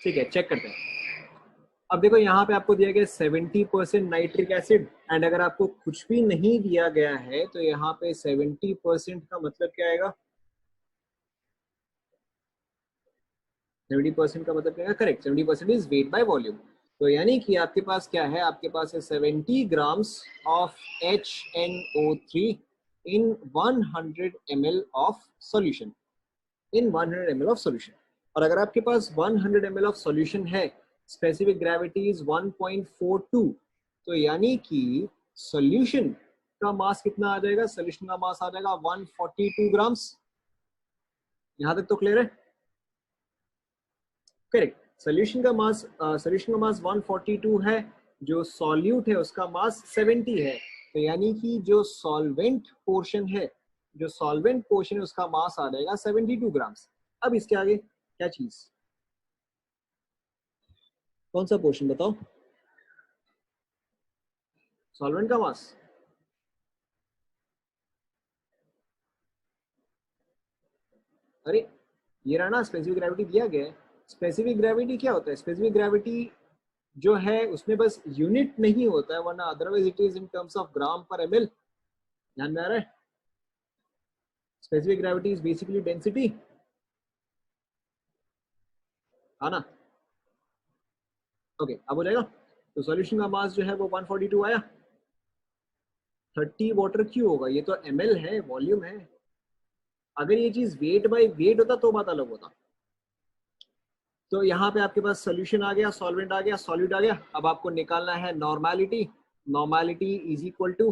ठीक है, चेक करते हैं। अब देखो यहाँ पे आपको दिया गया 70% नाइट्रिक एसिड, एंड अगर आपको कुछ भी नहीं दिया गया है तो यहाँ पे 70% का मतलब क्या आएगा? 70% का मतलब क्या है? Correct, 70% is wait by volume. तो यानी कि आपके पास क्या है? आपके पास है 70 grams of HNO3 in 100 ml of solution, in 100 ml of solution. और अगर आपके पास 100 ml ऑफ सॉल्यूशन है, स्पेसिफिक ग्रेविटी इज 1.42, तो यानी कि सॉल्यूशन का मास कितना आ जाएगा? सॉल्यूशन का मास आ जाएगा 142 ग्राम्स। यहां तक तो क्लियर है? करेक्ट। सॉल्यूशन का मास 142 है, जो सॉल्यूट है उसका मास 70 है। तो यानी कि जो सॉल्वेंट पोर्शन है, उसका मास आ जाएगा 72 ग्राम्स। अब इसके आगे क्या चीज, कौन सा पोर्शन बताओ? सॉल्वेंट का मास। अरे ये रहा ना, स्पेसिफिक ग्रेविटी दिया गया है। स्पेसिफिक ग्रेविटी क्या होता है? स्पेसिफिक ग्रेविटी जो है उसमें बस यूनिट नहीं होता है, वरना otherwise it is in terms of gram per ML. ध्यान में आ रहा है? Specific gravity is basically density, है ना? ओके, अब हो जाएगा। तो सॉल्यूशन का मास जो है वो 142 आया। 30 वाटर क्यों होगा? ये तो एमएल है, वॉल्यूम है। अगर ये चीज वेट बाय वेट होता तो बात अलग होता। तो यहाँ पे आपके पास सोल्यूशन आ गया, सॉल्वेंट आ गया, सॉल्यूट आ गया। अब आपको निकालना है normality. Normality is equal to,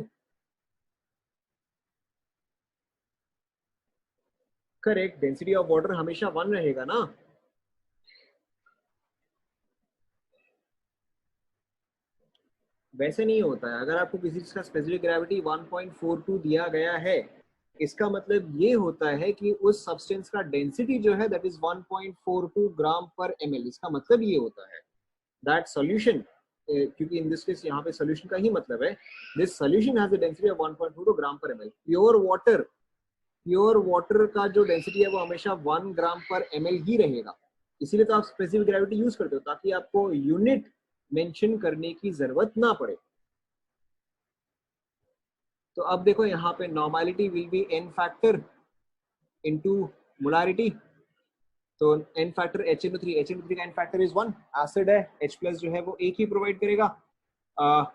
correct, density of water हमेशा 1 रहेगा ना। वैसे नहीं होता है। अगर आपको किसी चीज का स्पेसिफिक ग्रेविटी 1.42 दिया गया है, इसका मतलब ये होता है कि उस सब्सटेंस का डेंसिटी जो है that is 1.42 gram per ML. इसका मतलब ये होता है दैट सॉल्यूशन, क्योंकि इन दिस केस यहाँ पे सॉल्यूशन का ही मतलब है, this solution has a density of 1.42 gram per ML. Pure water का जो डेंसिटी है वो हमेशा 1 ग्राम पर एमएल ही रहेगा। इसीलिए तो आप स्पेसिफिक ग्रेविटी यूज करते हो, ताकि आपको यूनिट मेंशन करने की जरूरत ना पड़े। तो अब देखो यहाँ पे normality will be n factor into molarity. तो एन फैक्टर HNO3, HNO3 का एन फैक्टर इज 1, एसिड है, H प्लस जो है वो एक ही प्रोवाइड करेगा।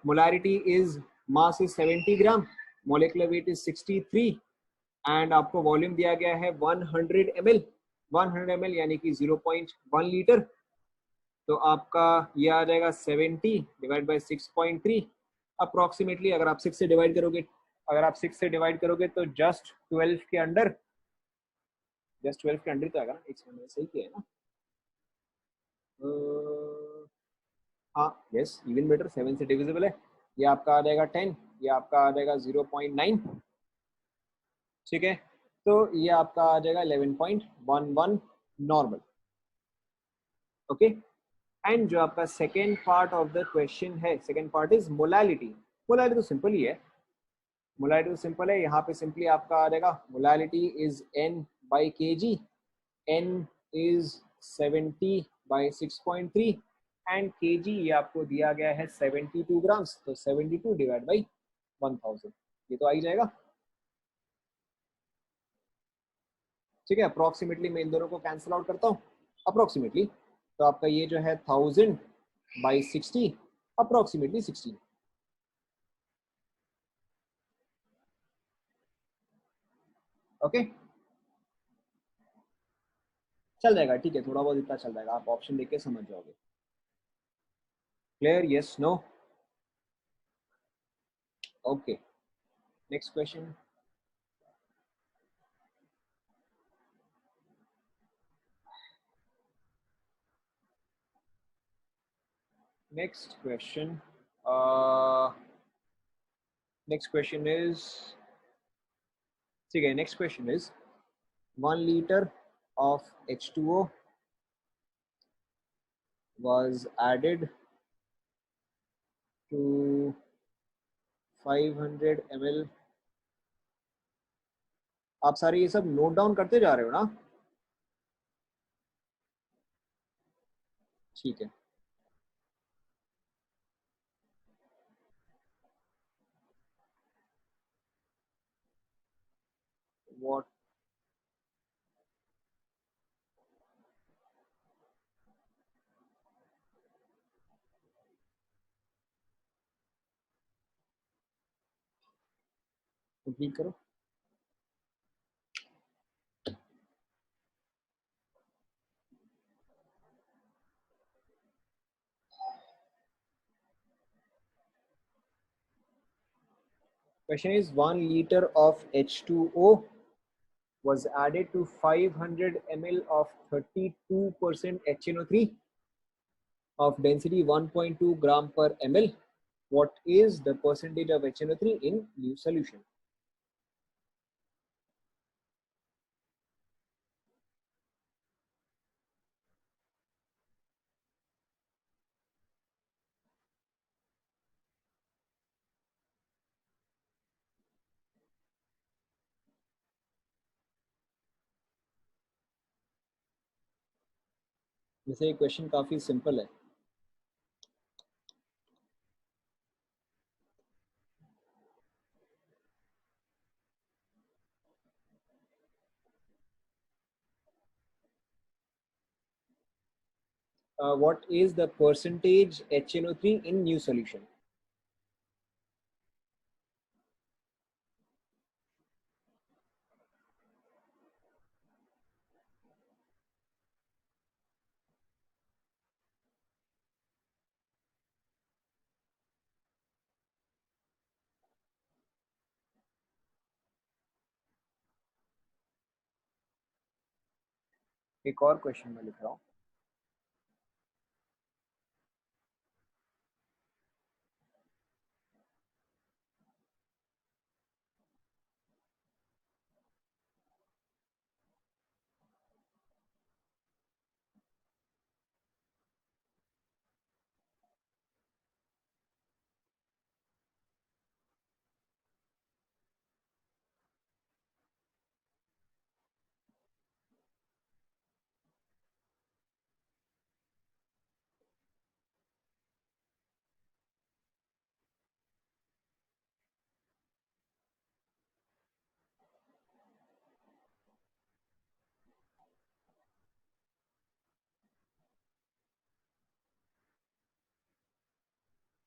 Molarity is, mass is 70 gram, molecular weight is 63, and आपको वॉल्यूम दिया गया है 100 ml। 100 ml यानी कि 0.1 लीटर। तो आपका ये आ जाएगा 70 डिवाइड बाई 6.3 अप्रोक्सीमेटली। अगर आप 6 से डिवाइड करोगे तो जस्ट 12 के अंडर, जस्ट 12 के अंडर तो आएगा ना। एक सेकंड, सही किया है ना? हाँ, यस, इवन बेटर, 7 से डिविजिबल है। ये आपका आ जाएगा 10, ये आपका आ जाएगा 0.9। ठीक है, तो ये आपका आ जाएगा 11.11 नॉर्मल। ओके, एंड जो आपका second part of the question है, second part is molality. Molality तो सिंपल ही है। मोलालिटी तो सिंपल है। यहाँ पे सिंपली आपका आ जाएगा मोलालिटी इज n बाई के जी। n इज 70 बाई 6.3 एंड के जी ये आपको दिया गया है 72 ग्राम्स। तो 72 डिवाइड बाई 1000, ये तो आ ही जाएगा। ठीक है, अप्रोक्सीमेटली मैं इन दोनों को कैंसिल आउट करता हूँ अप्रोक्सीमेटली। तो आपका ये जो है 1000 बाई 60, अप्रोक्सीमेटली 16। ओके, चल जाएगा, ठीक है, थोड़ा बहुत इतना चल जाएगा, आप ऑप्शन देख के समझ जाओगे। Clear? Yes, no? Okay, next question. Next question next question is, ठीक है, next question is 1 liter of H2O was added to 500 ml। आप सारे ये सब नोट डाउन करते जा रहे हो ना? ठीक है। व्हाट? कंप्लीट करो। Question is 1 liter of H2O was added to 500 ml of 32% HNO3 of density 1.2 gram per ml. What is the percentage of HNO3 in new solution? वैसे ये क्वेश्चन काफी सिंपल है। What is the percentage HNO3 in new solution? एक और क्वेश्चन मैं लिख रहा हूँ।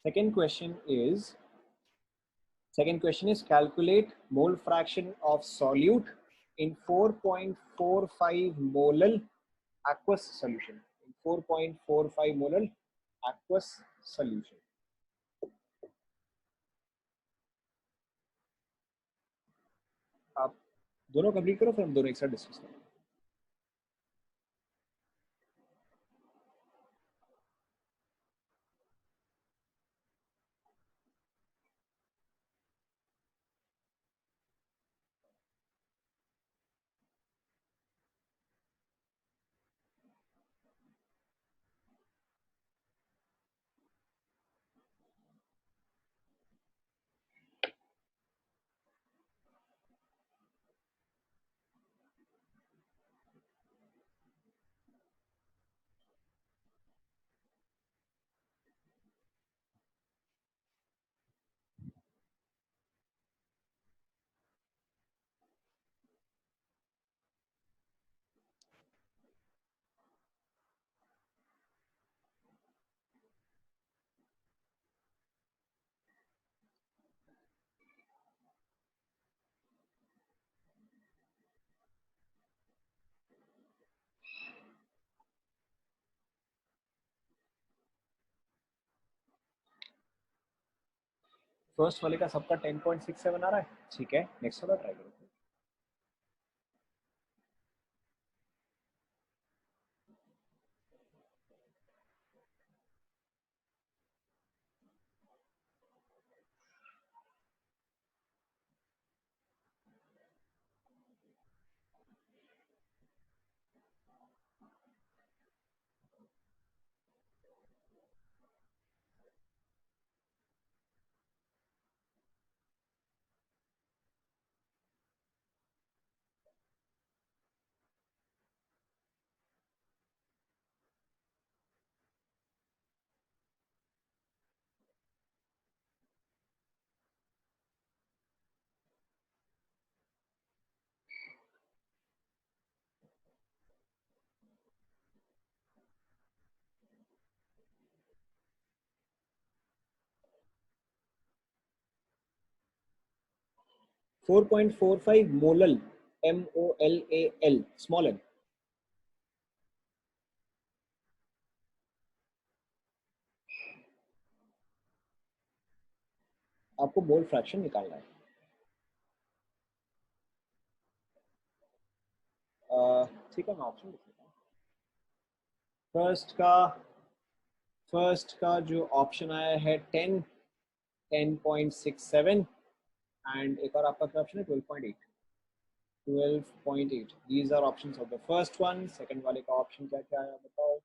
Second question is calculate mole fraction of solute in 4.45 molal aqueous solution. In 4.45 molal aqueous solution. आप दोनों कंप्लीट करो, फिर हम दोनों एक साथ डिस्कस करें। फर्स्ट वाले का सबका 10.67 आ रहा है, ठीक है। नेक्स्ट वाला ट्राई करो। 4.45 मोलल, MOLAL, स्मॉल एम। आपको मोल फ्रैक्शन निकालना है। ठीक है, मैं ऑप्शन लिख लेता हूँ। फर्स्ट का जो ऑप्शन आया है 10.67, एंड एक और आपका क्या ऑप्शन है 12.8। 12.8, these are options of the first one। Second वाले का ऑप्शन क्या क्या आया बताओ।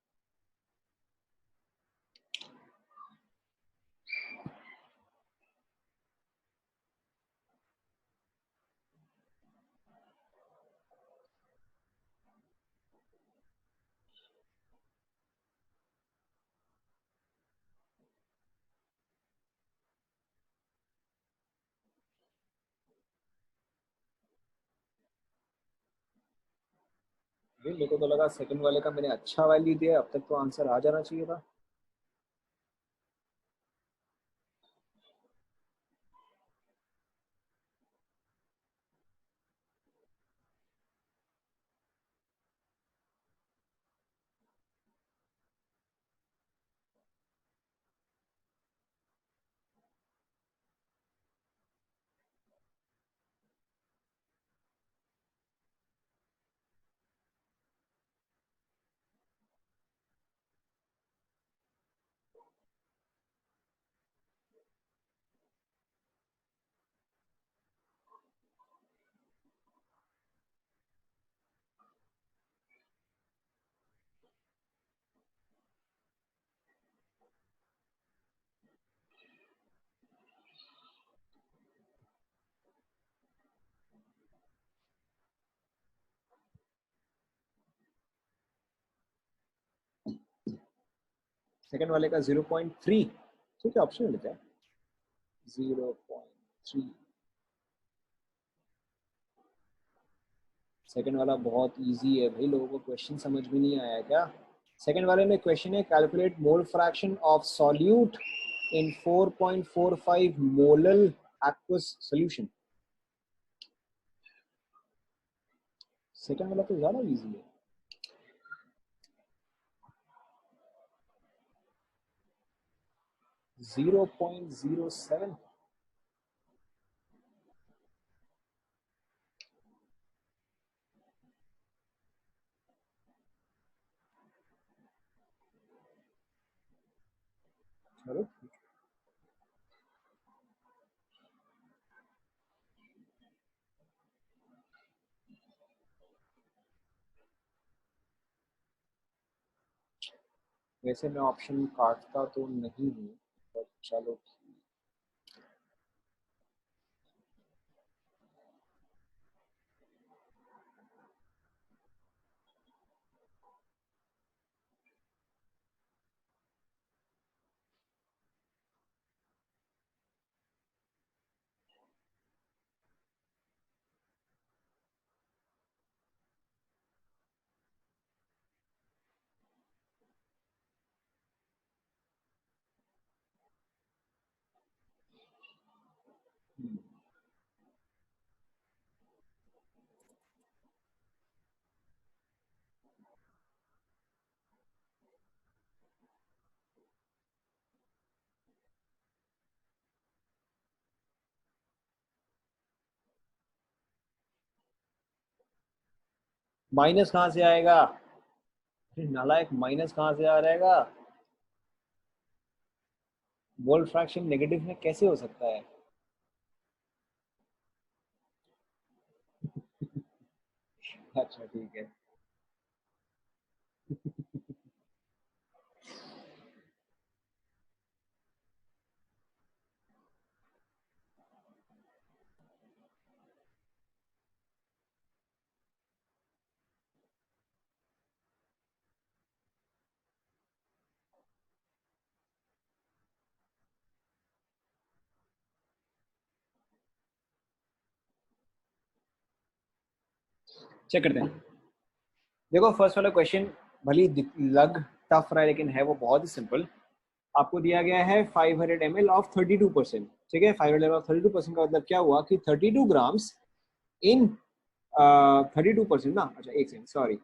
मेरे को तो लगा सेकंड वाले का मैंने अच्छा वैल्यू दिया, अब तक तो आंसर आ जाना चाहिए था। सेकंड वाले का 0.3, ठीक है ऑप्शन लेते हैं 0.3। सेकंड वाला बहुत इजी है भाई, लोगों को क्वेश्चन समझ में नहीं आया क्या। सेकंड वाले में क्वेश्चन है calculate mole fraction of solute in 4.45 molal aqueous solution. Second वाला तो ज्यादा इजी है। Zero point zero seven. चलो वैसे मैं ऑप्शन काटता तो नहीं हूँ, बट चलो माइनस कहाँ से आएगा। नालायक, माइनस कहाँ से आ जाएगा। मोल फ्रैक्शन नेगेटिव में कैसे हो सकता है। अच्छा ठीक है। चेक करते हैं। देखो फर्स्ट वाला क्वेश्चन भली लग टफ रहा है, लेकिन है वो बहुत ही सिंपल। आपको दिया गया है 500 ml ऑफ 32%, ठीक है। 500 ml ऑफ 32% का मतलब क्या हुआ कि 32 ग्राम्स इन 32% ना, अच्छा एक सेकंड सॉरी,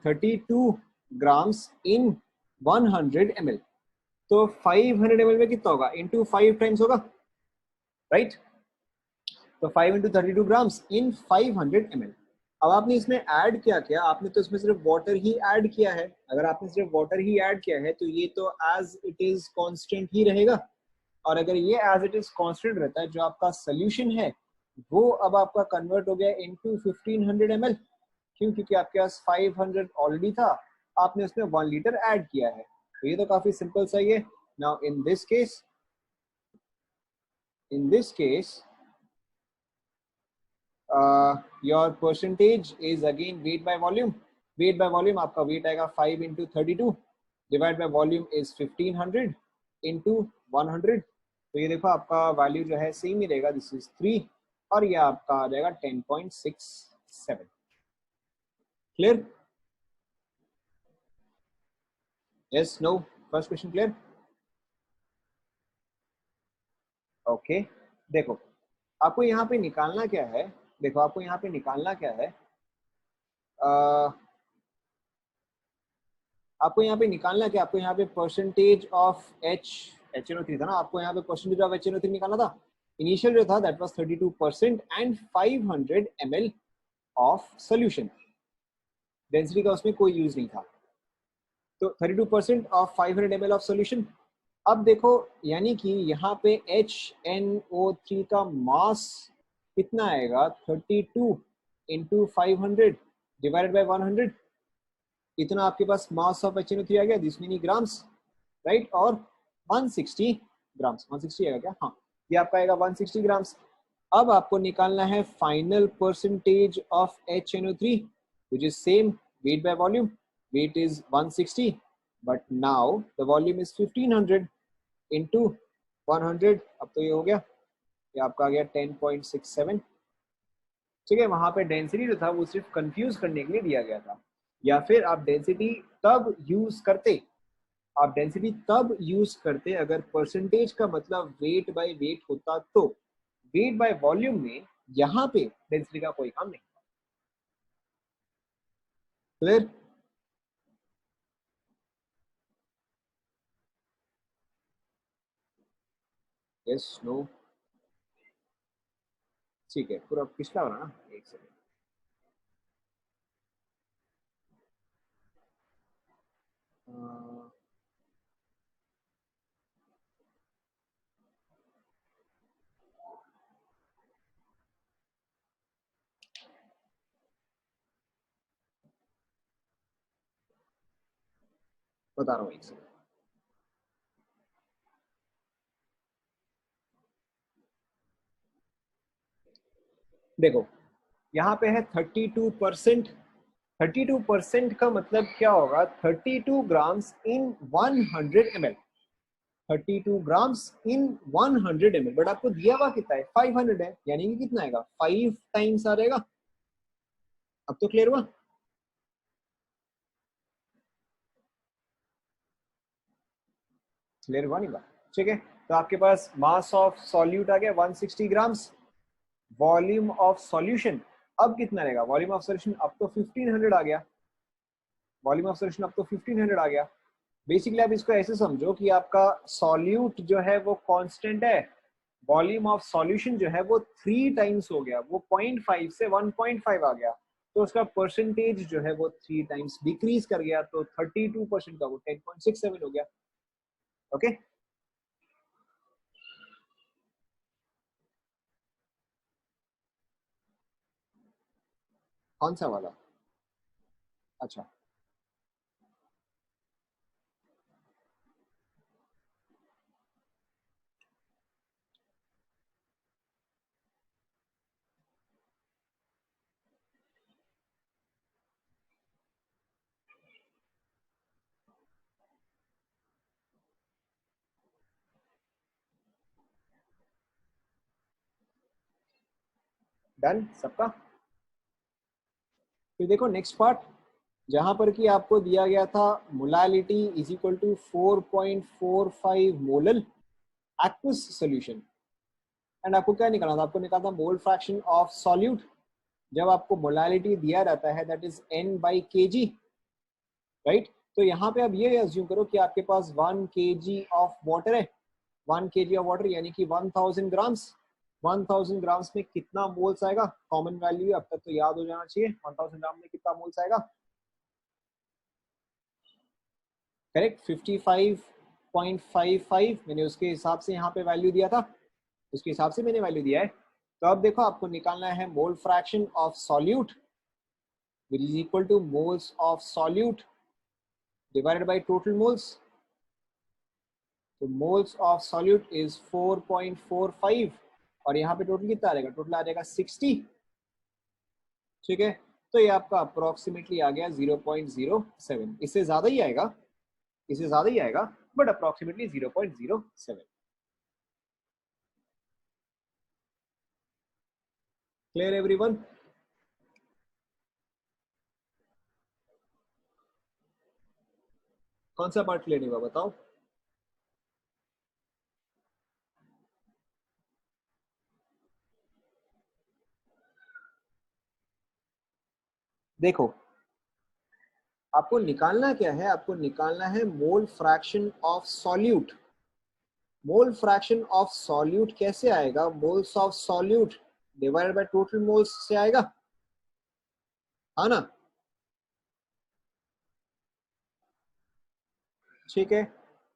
32 ग्राम्स इन 100 ml। तो 500 ml में कितना होगा, इंटू 5 टाइम्स होगा, राइट। तो 5 इंटू 32 ग्राम्स इन 500 ml। अब आपने इसमें ऐड क्या किया, आपने तो इसमें सिर्फ वाटर ही ऐड किया है। अगर आपने सिर्फ वाटर ही ऐड किया है तो ये तो एज इट इज कांस्टेंट ही रहेगा। और अगर ये एज इट इज कांस्टेंट रहता है, जो आपका सोल्यूशन है वो अब आपका कन्वर्ट हो गया इनटू 1500 ml। क्यों? क्योंकि आपके पास 500 ऑलरेडी था, आपने उसमें 1 लीटर ऐड किया है। तो ये तो काफी सिंपल सा ही है। Now in this case your percentage is again wait by volume. Wait by volume आपका वेट आएगा 5 into 32 divide by volume is 1500 into 100। तो ये देखो आपका वैल्यू जो है सेम ही रहेगा, दिस इज 3, और ये आपका आ जाएगा 10.67। Clear? Yes, no, first question clear? Okay. देखो आपको यहाँ पे निकालना क्या है, देखो आपको यहाँ पे निकालना क्या है, आपको यहाँ पे निकालना क्या, आपको यहाँ पे परसेंटेज ऑफ HNO3 था ना, आपको यहाँ पे परसेंटेज ऑफ HNO3 निकालना था। इनिशियल जो था that was 32% and 500 ml of solution. Density का उसमें कोई यूज नहीं था। तो 32% ऑफ 500 ml ऑफ सोल्यूशन। अब देखो यानी कि यहाँ पे HNO3 का मास कितना आएगा, 32 इंटू 500 डिवाइडेड बाई 100। इतना आपके पास मास ऑफ HNO3 आ गया, दिस मीनी ग्राम्स, राइट। और 160 ग्राम्स, 160 आएगा क्या, हाँ ये आपका आएगा 160 ग्राम्स। अब आपको निकालना है final percentage of HNO3 which is same weight by volume। weight is 160 but now the volume is 1500 into 100। अब तो ये हो गया, ये आपका आ गया 10.67। ठीक है, वहां पे डेंसिटी जो था वो सिर्फ कंफ्यूज करने के लिए दिया गया था, या फिर आप डेंसिटी तब यूज करते, आप डेंसिटी तब यूज करते अगर परसेंटेज का मतलब वेट बाय वेट होता। तो वेट बाय वॉल्यूम में यहाँ पे डेंसिटी का कोई काम नहीं। क्लियर? यस, नो, ठीक है, पूरा पिछला वाला ना, एक सेकंड। बता रहा हूँ, एक सेकंड। देखो यहाँ पे है 32%। 32% का मतलब क्या होगा, 32 grams in 100 ml। 32 grams in 100 ml, but आपको दिया हुआ कितना है, 500 है, यानी कि कितना आएगा, 5 टाइम्स आ जाएगा। अब तो क्लियर हुआ? क्लियर हुआ नहीं हुआ? ठीक है, तो आपके पास मास ऑफ सॉल्यूट आ गया 160 ग्राम्स, वॉल्यूम ऑफ सॉल्यूशन अब कितना रहेगा, वॉल्यूम ऑफ सॉल्यूशन अब तो 1500 आ गया, वॉल्यूम ऑफ सॉल्यूशन अब तो 1500 आ गया। बेसिकली आप इसको ऐसे समझो कि आपका सॉल्यूट जो है वो कांस्टेंट है, वॉल्यूम ऑफ सॉल्यूशन जो है वो 3 टाइम्स हो गया, वो 0.5 से 1.5 आ गया, तो उसका परसेंटेज जो है वो 3 टाइम्स डिक्रीज कर गया, तो 32% का वो 10.67 हो गया। ओके, कौन सा वाला? अच्छा, डन सबका। फिर देखो नेक्स्ट पार्ट, जहां पर कि आपको दिया गया था molality is equal to 4.45 molal aqueous solution, and आपको क्या निकालना था, आपको निकालना था मोल फ्रैक्शन ऑफ सॉल्यूट। जब आपको मोलालिटी दिया जाता है दैट इज n बाई के जी, राइट। तो यहाँ पे आप ये अज्यूम करो कि आपके पास 1 kg ऑफ वाटर है, 1 kg ऑफ वाटर यानी कि 1000 ग्राम्स। 1000 ग्राम्स में कितना मोल्स आएगा, कॉमन वैल्यू अब तक तो याद हो जाना चाहिए, 1000 ग्राम में कितना मोल्स आएगा, करेक्ट 55.55। मैंने उसके हिसाब से यहाँ पे वैल्यू दिया था, उसके हिसाब से मैंने वैल्यू दिया है। तो अब देखो आपको निकालना है mole fraction of solute which is equal two moles of solute divided by total moles. तो मोल्स ऑफ सॉल्यूट इज 4.45 और यहाँ पे टोटल कितना आ जाएगा, टोटल आ जाएगा 60, ठीक है। तो ये आपका अप्रोक्सीमेटली आ गया 0.07, इससे ज्यादा ही आएगा, इससे ज्यादा ही आएगा, बट अप्रोक्सीमेटली 0.07। Clear everyone? कौन सा पार्ट क्लियर नहीं हुआ बताओ। देखो आपको निकालना क्या है, आपको निकालना है mole fraction of solute. Mole fraction of solute कैसे आएगा, moles of solute divided by total moles से आएगा, है ना, ठीक है।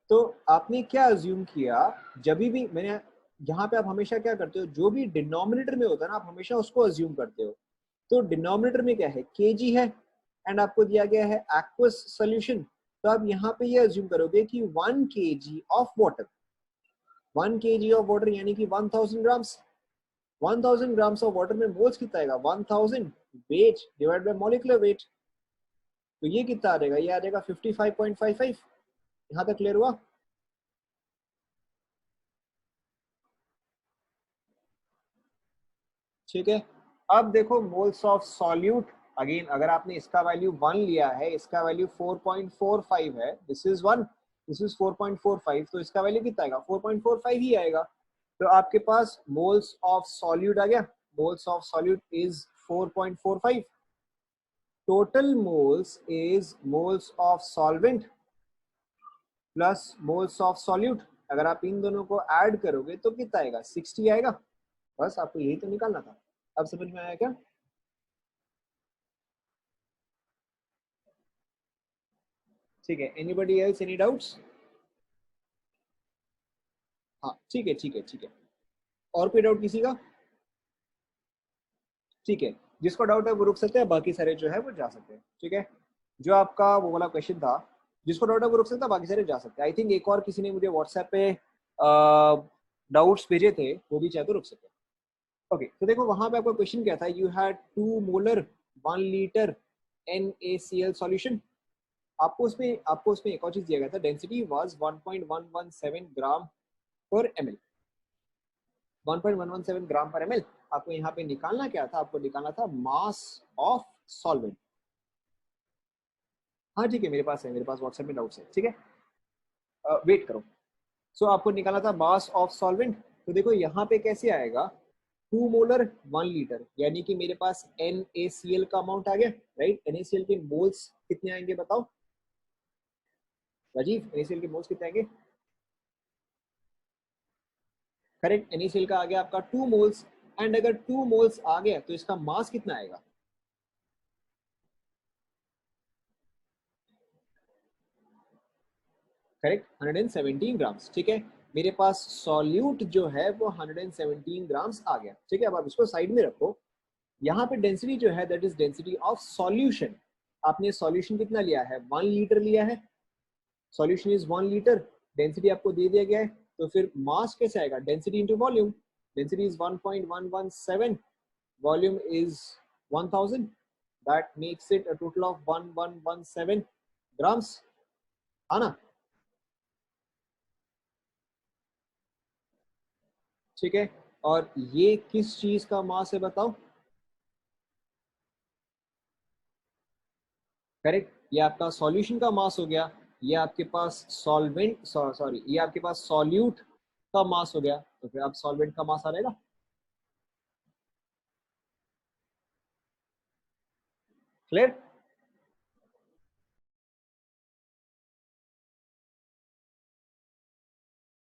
तो आपने क्या अज्यूम किया, जब भी मैंने यहाँ पे आप हमेशा क्या करते हो, जो भी डिनोमिनेटर में होता है ना आप हमेशा उसको अज्यूम करते हो। तो डिनोमिनेटर में क्या है, केजी है, एंड आपको दिया गया है एक्वस सॉल्यूशन। तो आप यहाँ पे ये अज्यूम करोगे कि 1 kg of water, 1 kg of water यानी कि 1000 ग्राम्स। 1000 ग्राम्स ऑफ वाटर में मोल्स कितना आएगा, 1000 weight divide by molecular weight. तो ये कितना आ जाएगा, ये आ जाएगा 55.55। यहाँ तक क्लियर हुआ? ठीक है। अब देखो मोल्स ऑफ सॉल्यूट, अगेन अगर आपने इसका वैल्यू 1 लिया है, इसका वैल्यू 4.45 है, दिस इज 1, दिस इज 4.45, तो इसका वैल्यू कितना आएगा, 4.45 ही आएगा। तो आपके पास मोल्स ऑफ सॉल्यूट आ गया, moles of solute is 4.45, total moles is moles of solvent plus moles of solute. अगर आप इन दोनों को ऐड करोगे तो कितना आएगा, 60 आएगा। बस आपको यही तो निकालना था। अब समझ में आया क्या? ठीक है, एनीबडी एल्स, एनी डाउट्स? हाँ ठीक है ठीक है ठीक है। और कोई डाउट किसी का? ठीक है, जिसको डाउट है वो रुक सकते हैं, बाकी सारे जो है वो जा सकते हैं, ठीक है। जो आपका वो वाला क्वेश्चन था, जिसको डाउट है वो रुक सकता है, बाकी सारे जा सकते हैं। आई थिंक एक और किसी ने मुझे व्हाट्सएप पे डाउट्स भेजे थे, वो भी चाहे तो रुक सकते हैं। ओके, तो देखो वहां पे आपका क्वेश्चन क्या था, you had 2 molar 1 litre NaCl solution. आपको उसमें एक और चीज दिया गया था, density was 1.117 gram per ML, 1.117 gram per ML. आपको यहाँ पे निकालना क्या था, आपको निकालना था मास ऑफ सॉल्वेंट। हाँ ठीक है, मेरे पास है, मेरे पास व्हाट्सएप में डाउट्स है, ठीक है। वेट करो। सो आपको निकालना था मास ऑफ सॉल्वेंट। तो देखो यहाँ पे कैसे आएगा, 2 मोलर 1 लीटर यानी कि मेरे पास NaCl का अमाउंट आ गया, राइट। NaCl के मोल्स कितने आएंगे बताओ राजीव, NaCl के मोल्स कितने आएंगे? करेक्ट, NaCl का आ गया आपका 2 मोल्स, एंड अगर 2 मोल्स आ गया तो इसका मास कितना आएगा, करेक्ट 117 ग्राम्स, ठीक है। मेरे पास सॉल्यूट जो है वो 117 ग्राम्स आ गया, ठीक है। अब आप इसको साइड में रखो। यहाँ पे डेंसिटी जो है that is density of solution. आपने सॉल्यूशन कितना लिया है, 1 लीटर लिया है, सॉल्यूशन इज 1 लीटर, डेंसिटी आपको दे दिया गया है। तो फिर मास कैसे आएगा, density into volume, density is 1.117, volume is 1000, that makes it a total of 1117 grams, है ना, ठीक है। और ये किस चीज का मास है बताओ, करेक्ट। ये आपका सॉल्यूशन का मास हो गया, ये आपके पास सॉल्वेंट सॉरी ये आपके पास सॉल्यूट का मास हो गया, तो फिर आप सॉल्वेंट का मास आ जाएगा। क्लियर।